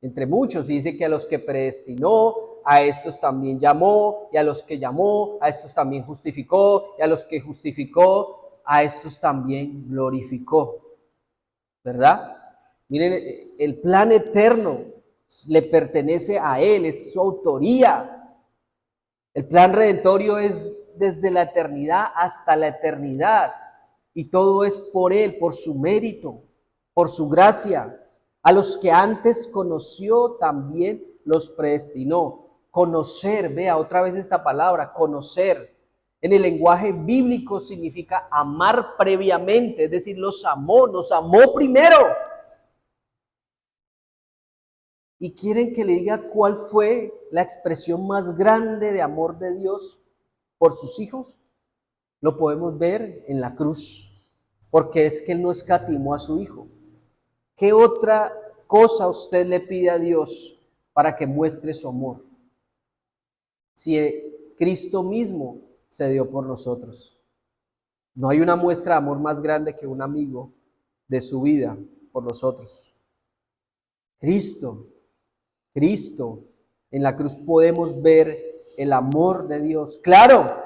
entre muchos. Y dice que a los que predestinó, a estos también llamó, y a los que llamó, a estos también justificó, y a los que justificó, a estos también glorificó. ¿Verdad? Miren, el plan eterno le pertenece a Él, es su autoría. El plan redentorio es desde la eternidad hasta la eternidad. Y todo es por Él, por su mérito, por su gracia. A los que antes conoció también los predestinó. Conocer, vea otra vez esta palabra, conocer. En el lenguaje bíblico significa amar previamente, es decir, nos amó primero. ¿Y quieren que le diga cuál fue la expresión más grande de amor de Dios por sus hijos? Lo podemos ver en la cruz, porque es que Él no escatimó a su Hijo. ¿Qué otra cosa usted le pide a Dios para que muestre su amor? Si Cristo mismo se dio por nosotros. No hay una muestra de amor más grande que un amigo de su vida por los otros. Cristo, en la cruz podemos ver el amor de Dios. Claro,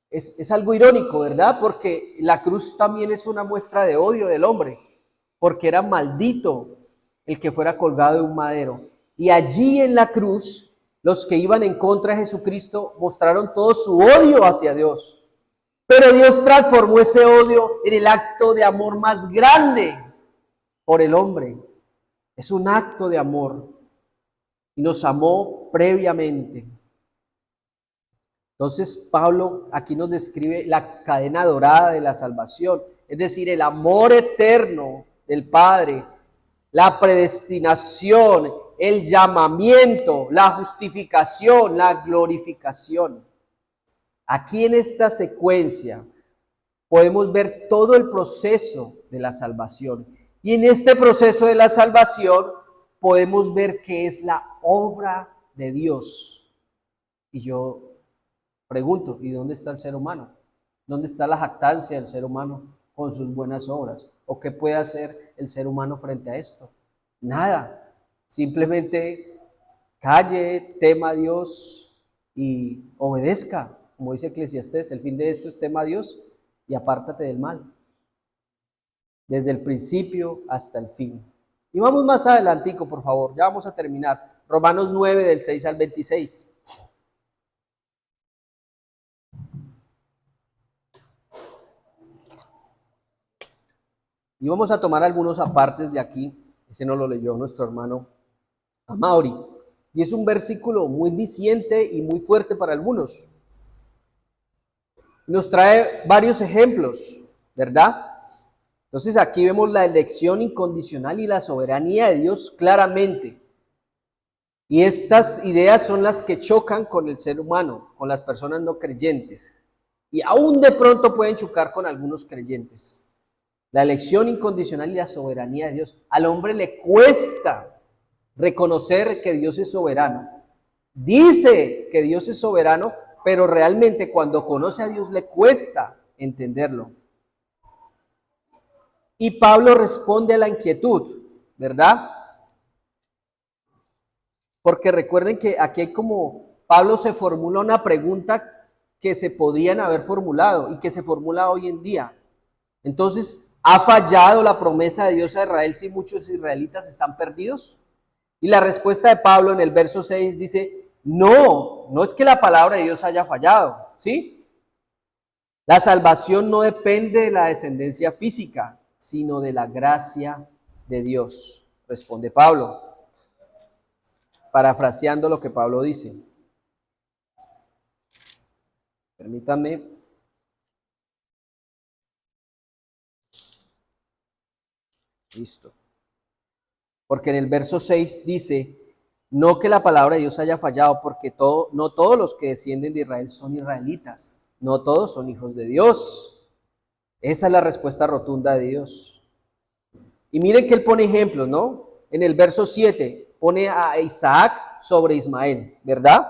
es algo irónico, ¿verdad? Porque la cruz también es una muestra de odio del hombre, porque era maldito el que fuera colgado de un madero. Y allí en la cruz, los que iban en contra de Jesucristo mostraron todo su odio hacia Dios. Pero Dios transformó ese odio en el acto de amor más grande por el hombre. Es un acto de amor. Y nos amó previamente. Entonces Pablo aquí nos describe la cadena dorada de la salvación, es decir, el amor eterno del Padre, la predestinación, el llamamiento, la justificación, la glorificación. Aquí en esta secuencia podemos ver todo el proceso de la salvación. Y en este proceso de la salvación podemos ver que es la obra de Dios. Y yo pregunto, ¿y dónde está el ser humano? ¿Dónde está la jactancia del ser humano con sus buenas obras? ¿O qué puede hacer el ser humano frente a esto? Nada. Simplemente calle, tema a Dios y obedezca. Como dice Eclesiastés, el fin de esto es tema a Dios y apártate del mal. Desde el principio hasta el fin. Y vamos más adelantico, por favor. Ya vamos a terminar. Romanos 9, del 6 al 26. Y vamos a tomar algunos apartes de aquí. Ese no lo leyó nuestro hermano Amaury. Y es un versículo muy diciente y muy fuerte para algunos. Nos trae varios ejemplos, ¿verdad? Entonces aquí vemos la elección incondicional y la soberanía de Dios claramente. Y estas ideas son las que chocan con el ser humano, con las personas no creyentes. Y aún de pronto pueden chocar con algunos creyentes. La elección incondicional y la soberanía de Dios. Al hombre le cuesta reconocer que Dios es soberano. Dice que Dios es soberano, pero realmente cuando conoce a Dios le cuesta entenderlo. Y Pablo responde a la inquietud, ¿verdad? Porque recuerden que aquí hay como, Pablo se formula una pregunta que se podrían haber formulado y que se formula hoy en día. Entonces, ¿ha fallado la promesa de Dios a Israel si muchos israelitas están perdidos? Y la respuesta de Pablo en el verso 6 dice, no es que la palabra de Dios haya fallado, ¿sí? La salvación no depende de la descendencia física, sino de la gracia de Dios, responde Pablo, parafraseando lo que Pablo dice. Permítanme. Listo. Porque en el verso 6 dice, no que la palabra de Dios haya fallado, porque no todos los que descienden de Israel son israelitas, no todos son hijos de Dios. Esa es la respuesta rotunda de Dios. Y miren que él pone ejemplos, ¿no? En el verso 7 pone a Isaac sobre Ismael, ¿verdad?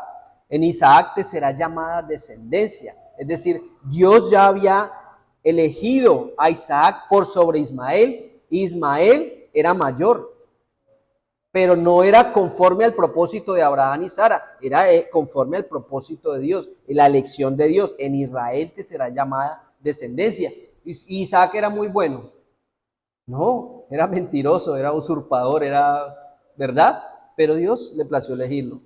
En Isaac te será llamada descendencia. Es decir, Dios ya había elegido a Isaac por sobre Ismael. Ismael era mayor, pero no era conforme al propósito de Abraham y Sara, era conforme al propósito de Dios, la elección de Dios. En Israel te será llamada descendencia. Y Isaac era muy bueno. No, era mentiroso, era usurpador, era, ¿verdad? Pero Dios le plació elegirlo.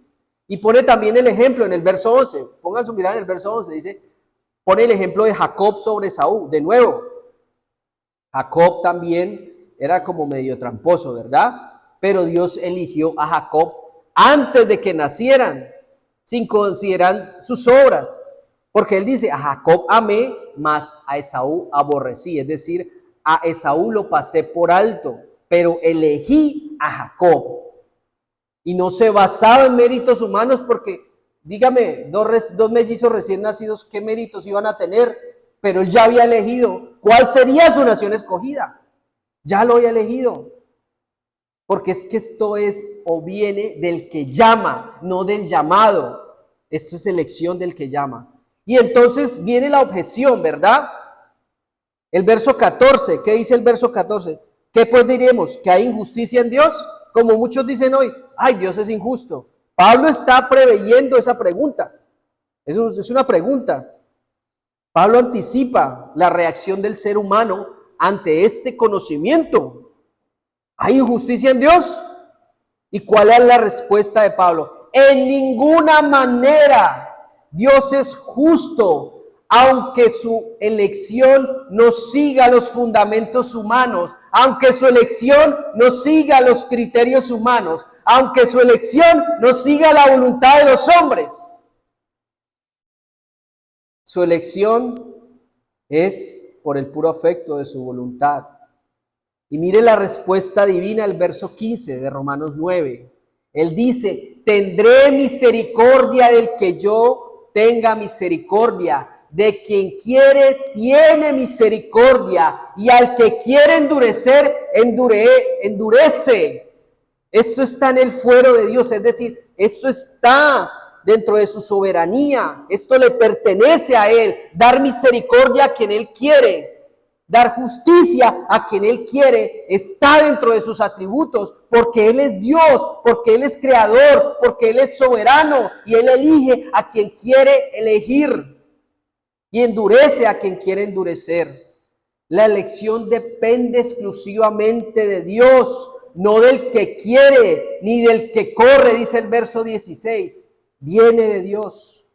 Y pone también el ejemplo en el verso 11. Pongan su mirada en el verso 11. Dice, pone el ejemplo de Jacob sobre Esaú. De nuevo, Jacob también era como medio tramposo, ¿verdad? Pero Dios eligió a Jacob antes de que nacieran, sin considerar sus obras. Porque él dice, a Jacob amé, mas a Esaú aborrecí. Es decir, a Esaú lo pasé por alto, pero elegí a Jacob. Y no se basaba en méritos humanos porque, dígame, dos mellizos recién nacidos, ¿qué méritos iban a tener? Pero él ya había elegido cuál sería su nación escogida. Ya lo había elegido. Porque es que esto es o viene del que llama, no del llamado. Esto es elección del que llama. Y entonces viene la objeción, ¿verdad? El verso 14, ¿qué dice el verso 14? ¿Qué pues diremos? ¿Que hay injusticia en Dios? Como muchos dicen hoy, ay, Dios es injusto. Pablo está preveyendo esa pregunta. Es una pregunta. Pablo anticipa la reacción del ser humano ante este conocimiento. ¿Hay injusticia en Dios? ¿Y cuál es la respuesta de Pablo? En ninguna manera. Dios es justo, aunque su elección no siga los fundamentos humanos, aunque su elección no siga los criterios humanos, aunque su elección no siga la voluntad de los hombres. Su elección es por el puro afecto de su voluntad. Y mire la respuesta divina, el verso 15 de Romanos 9. Él dice, tendré misericordia del que yo tenga misericordia. De quien quiere, tiene misericordia. Y al que quiere endurecer, endurece. Esto está en el fuero de Dios, es decir, esto está dentro de su soberanía. Esto le pertenece a Él. Dar misericordia a quien Él quiere. Dar justicia a quien Él quiere está dentro de sus atributos, porque Él es Dios, porque Él es creador, porque Él es soberano y Él elige a quien quiere elegir y endurece a quien quiere endurecer. La elección depende exclusivamente de Dios, no del que quiere ni del que corre, dice el verso 16. Viene de Dios.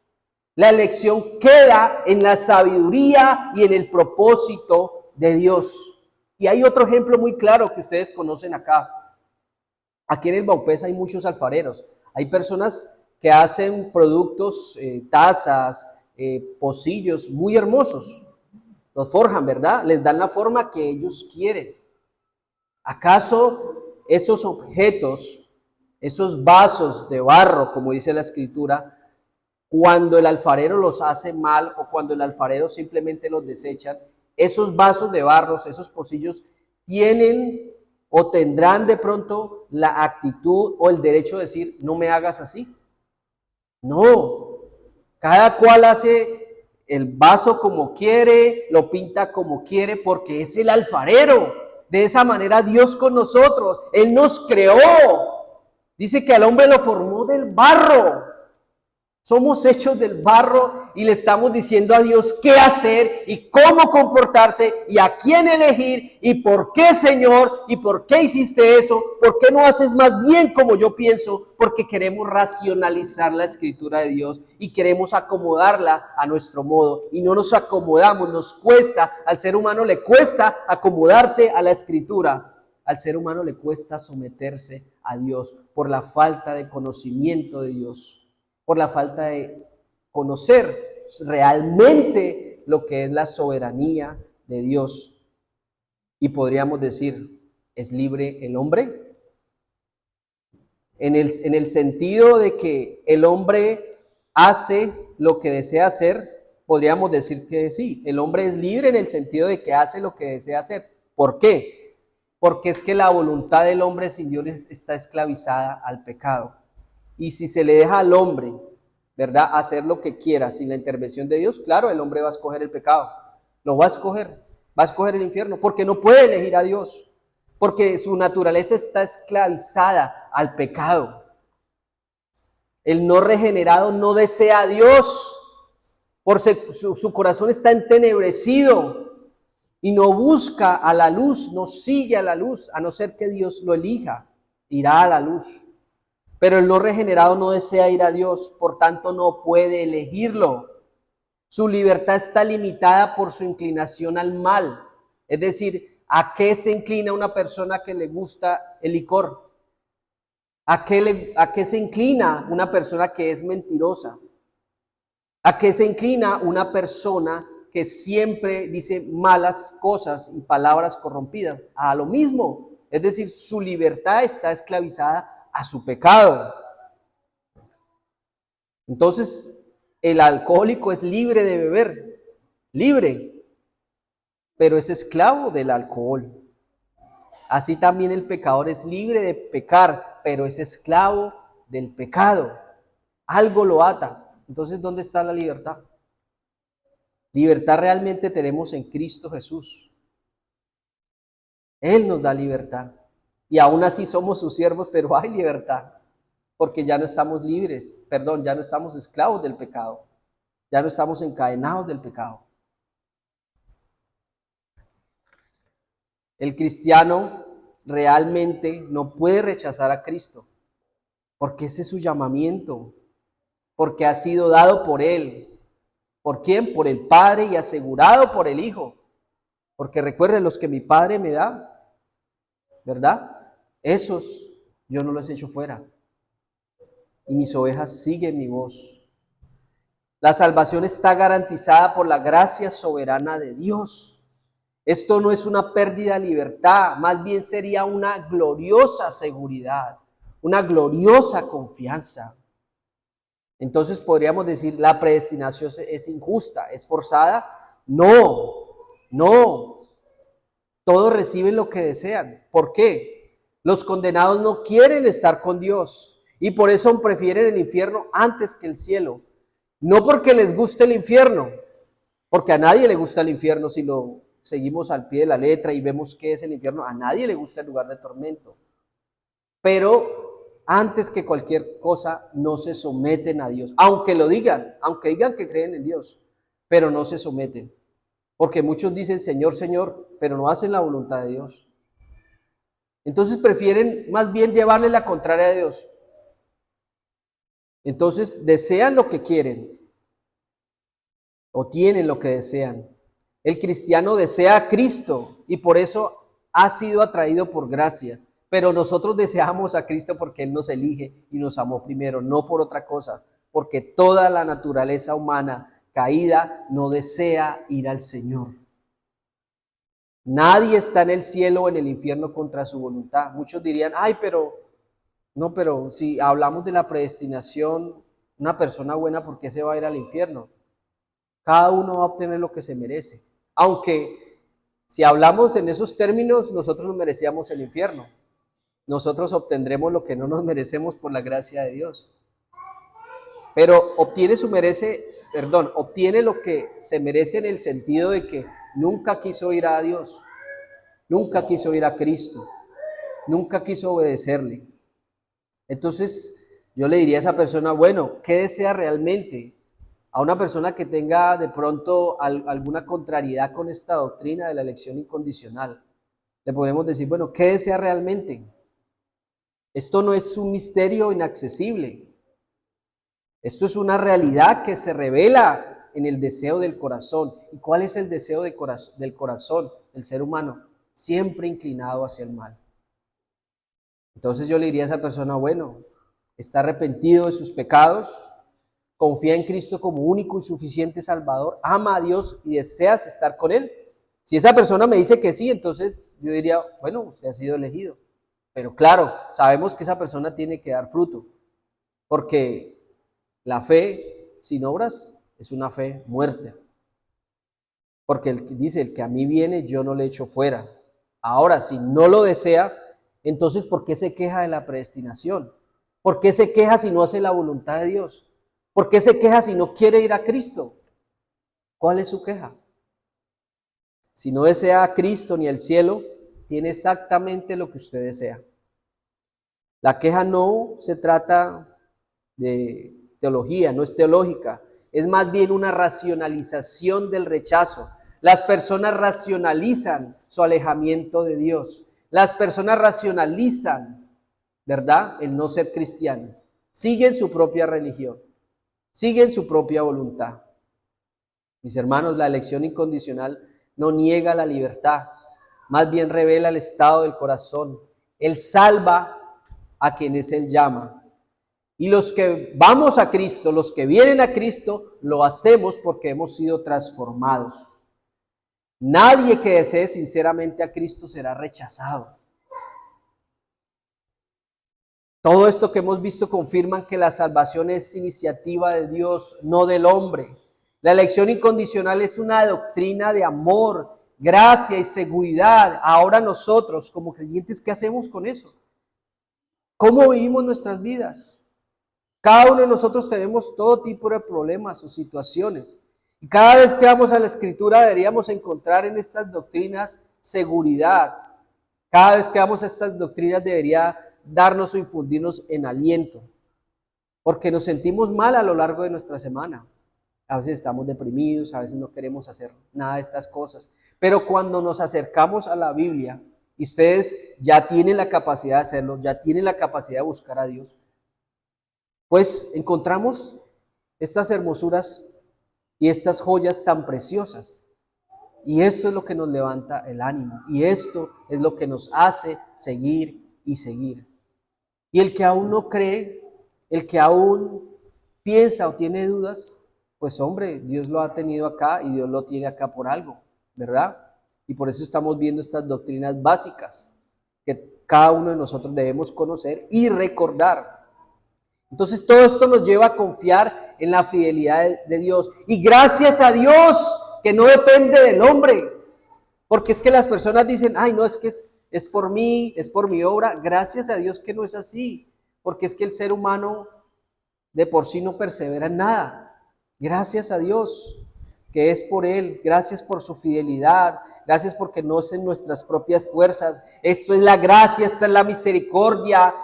La elección queda en la sabiduría y en el propósito de Dios. Y hay otro ejemplo muy claro que ustedes conocen acá. Aquí en el Baupés hay muchos alfareros. Hay personas que hacen productos, tazas, pocillos muy hermosos. Los forjan, ¿verdad? Les dan la forma que ellos quieren. ¿Acaso esos objetos, esos vasos de barro, como dice la Escritura, cuando el alfarero los hace mal o cuando el alfarero simplemente los desecha, esos vasos de barros, esos pocillos, tienen o tendrán de pronto la actitud o el derecho de decir, no me hagas así? No, cada cual hace el vaso como quiere, lo pinta como quiere, porque es el alfarero. De esa manera Dios con nosotros, Él nos creó. Dice que al hombre lo formó del barro. Somos hechos del barro y le estamos diciendo a Dios qué hacer y cómo comportarse y a quién elegir y por qué, Señor, y por qué hiciste eso, por qué no haces más bien como yo pienso, porque queremos racionalizar la Escritura de Dios y queremos acomodarla a nuestro modo y no nos acomodamos, nos cuesta, al ser humano le cuesta acomodarse a la Escritura, al ser humano le cuesta someterse a Dios por la falta de conocimiento de Dios, por la falta de conocer realmente lo que es la soberanía de Dios. Y podríamos decir, ¿es libre el hombre? En el sentido de que el hombre hace lo que desea hacer, podríamos decir que sí, el hombre es libre en el sentido de que hace lo que desea hacer. ¿Por qué? Porque es que la voluntad del hombre sin Dios está esclavizada al pecado. Y si se le deja al hombre, ¿verdad?, hacer lo que quiera sin la intervención de Dios, claro, el hombre va a escoger el pecado, lo va a escoger el infierno, porque no puede elegir a Dios, porque su naturaleza está esclavizada al pecado. El no regenerado no desea a Dios, porque su corazón está entenebrecido y no busca a la luz, no sigue a la luz, a no ser que Dios lo elija, irá a la luz. Pero el no regenerado no desea ir a Dios, por tanto no puede elegirlo. Su libertad está limitada por su inclinación al mal. Es decir, ¿a qué se inclina una persona que le gusta el licor? ¿A qué se inclina una persona que es mentirosa? ¿A qué se inclina una persona que siempre dice malas cosas y palabras corrompidas? A lo mismo. Es decir, su libertad está esclavizada a su pecado. Entonces, el alcohólico es libre de beber, libre, pero es esclavo del alcohol. Así también el pecador es libre de pecar, pero es esclavo del pecado. Algo lo ata. Entonces, ¿dónde está la libertad? Libertad realmente tenemos en Cristo Jesús. Él nos da libertad. Y aún así somos sus siervos, pero hay libertad. Porque ya no estamos libres, ya no estamos esclavos del pecado. Ya no estamos encadenados del pecado. El cristiano realmente no puede rechazar a Cristo, porque ese es su llamamiento, porque ha sido dado por Él. ¿Por quién? Por el Padre y asegurado por el Hijo. Porque recuerden, los que mi Padre me da, ¿verdad? Esos yo no los echo fuera. Y mis ovejas siguen mi voz. La salvación está garantizada por la gracia soberana de Dios. Esto no es una pérdida de libertad, más bien sería una gloriosa seguridad, una gloriosa confianza. Entonces podríamos decir, ¿la predestinación es injusta, es forzada? No, no. Todos reciben lo que desean. ¿Por qué? Los condenados no quieren estar con Dios y por eso prefieren el infierno antes que el cielo. No porque les guste el infierno, porque a nadie le gusta el infierno si lo seguimos al pie de la letra y vemos qué es el infierno. A nadie le gusta el lugar de tormento. Pero antes que cualquier cosa, no se someten a Dios. Aunque lo digan, aunque digan que creen en Dios, pero no se someten. Porque muchos dicen Señor, Señor, pero no hacen la voluntad de Dios. Entonces prefieren más bien llevarle la contraria a Dios. Entonces desean lo que quieren o tienen lo que desean. El cristiano desea a Cristo y por eso ha sido atraído por gracia. Pero nosotros deseamos a Cristo porque Él nos elige y nos amó primero, no por otra cosa. Porque toda la naturaleza humana caída no desea ir al Señor. Nadie está en el cielo o en el infierno contra su voluntad. Muchos dirían, ay, pero si hablamos de la predestinación, una persona buena, ¿por qué se va a ir al infierno? Cada uno va a obtener lo que se merece. Aunque si hablamos en esos términos, nosotros nos merecíamos el infierno. Nosotros obtendremos lo que no nos merecemos por la gracia de Dios. Pero obtiene lo que se merece en el sentido de que nunca quiso ir a Dios, nunca quiso ir a Cristo, nunca quiso obedecerle. Entonces yo le diría a esa persona, bueno, ¿qué desea realmente? A una persona que tenga de pronto alguna contrariedad con esta doctrina de la elección incondicional, le podemos decir, bueno, ¿qué desea realmente? Esto no es un misterio inaccesible. Esto es una realidad que se revela en el deseo del corazón. ¿Y cuál es el deseo del corazón del ser humano? Siempre inclinado hacia el mal. Entonces yo le diría a esa persona, bueno, está arrepentido de sus pecados, confía en Cristo como único y suficiente Salvador, ama a Dios y deseas estar con Él. Si esa persona me dice que sí, entonces yo diría, bueno, usted ha sido elegido. Pero claro, sabemos que esa persona tiene que dar fruto, porque la fe sin obras es una fe muerta. Porque dice, el que a mí viene, yo no le echo fuera. Ahora, si no lo desea, entonces ¿por qué se queja de la predestinación? ¿Por qué se queja si no hace la voluntad de Dios? ¿Por qué se queja si no quiere ir a Cristo? ¿Cuál es su queja? Si no desea a Cristo ni el cielo, tiene exactamente lo que usted desea. La queja no se trata de teología, no es teológica, es más bien una racionalización del rechazo. Las personas racionalizan su alejamiento de Dios. Las personas racionalizan, ¿verdad?, el no ser cristiano. Siguen su propia religión, siguen su propia voluntad. Mis hermanos, la elección incondicional no niega la libertad, más bien revela el estado del corazón. Él salva a quienes Él llama. Y los que vamos a Cristo, los que vienen a Cristo, lo hacemos porque hemos sido transformados. Nadie que desee sinceramente a Cristo será rechazado. Todo esto que hemos visto confirma que la salvación es iniciativa de Dios, no del hombre. La elección incondicional es una doctrina de amor, gracia y seguridad. Ahora nosotros, como creyentes, ¿qué hacemos con eso? ¿Cómo vivimos nuestras vidas? Cada uno de nosotros tenemos todo tipo de problemas o situaciones. Y cada vez que vamos a la Escritura deberíamos encontrar en estas doctrinas seguridad. Cada vez que vamos a estas doctrinas debería darnos o infundirnos en aliento, porque nos sentimos mal a lo largo de nuestra semana. A veces estamos deprimidos, a veces no queremos hacer nada de estas cosas. Pero cuando nos acercamos a la Biblia, y ustedes ya tienen la capacidad de hacerlo, ya tienen la capacidad de buscar a Dios, pues encontramos estas hermosuras y estas joyas tan preciosas. Y esto es lo que nos levanta el ánimo. Y esto es lo que nos hace seguir y seguir. Y el que aún no cree, el que aún piensa o tiene dudas, pues hombre, Dios lo ha tenido acá y Dios lo tiene acá por algo, ¿verdad? Y por eso estamos viendo estas doctrinas básicas que cada uno de nosotros debemos conocer y recordar. Entonces todo esto nos lleva a confiar en la fidelidad de Dios. Y gracias a Dios que no depende del hombre. Porque es que las personas dicen, ay, no, es que es por mí, es por mi obra. Gracias a Dios que no es así. Porque es que el ser humano de por sí no persevera en nada. Gracias a Dios que es por Él. Gracias por su fidelidad. Gracias porque no es en nuestras propias fuerzas. Esto es la gracia, esta es la misericordia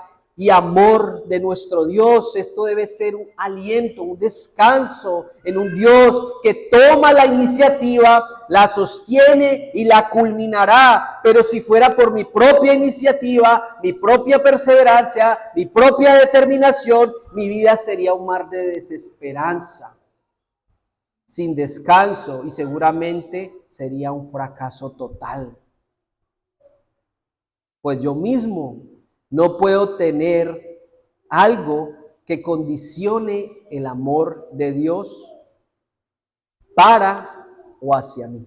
y amor de nuestro Dios. Esto debe ser un aliento, un descanso en un Dios que toma la iniciativa, la sostiene y la culminará. Pero si fuera por mi propia iniciativa, mi propia perseverancia, mi propia determinación, mi vida sería un mar de desesperanza, sin descanso, y seguramente sería un fracaso total. Pues yo mismo no puedo tener algo que condicione el amor de Dios para o hacia mí.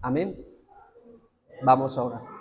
Amén. Vamos a orar.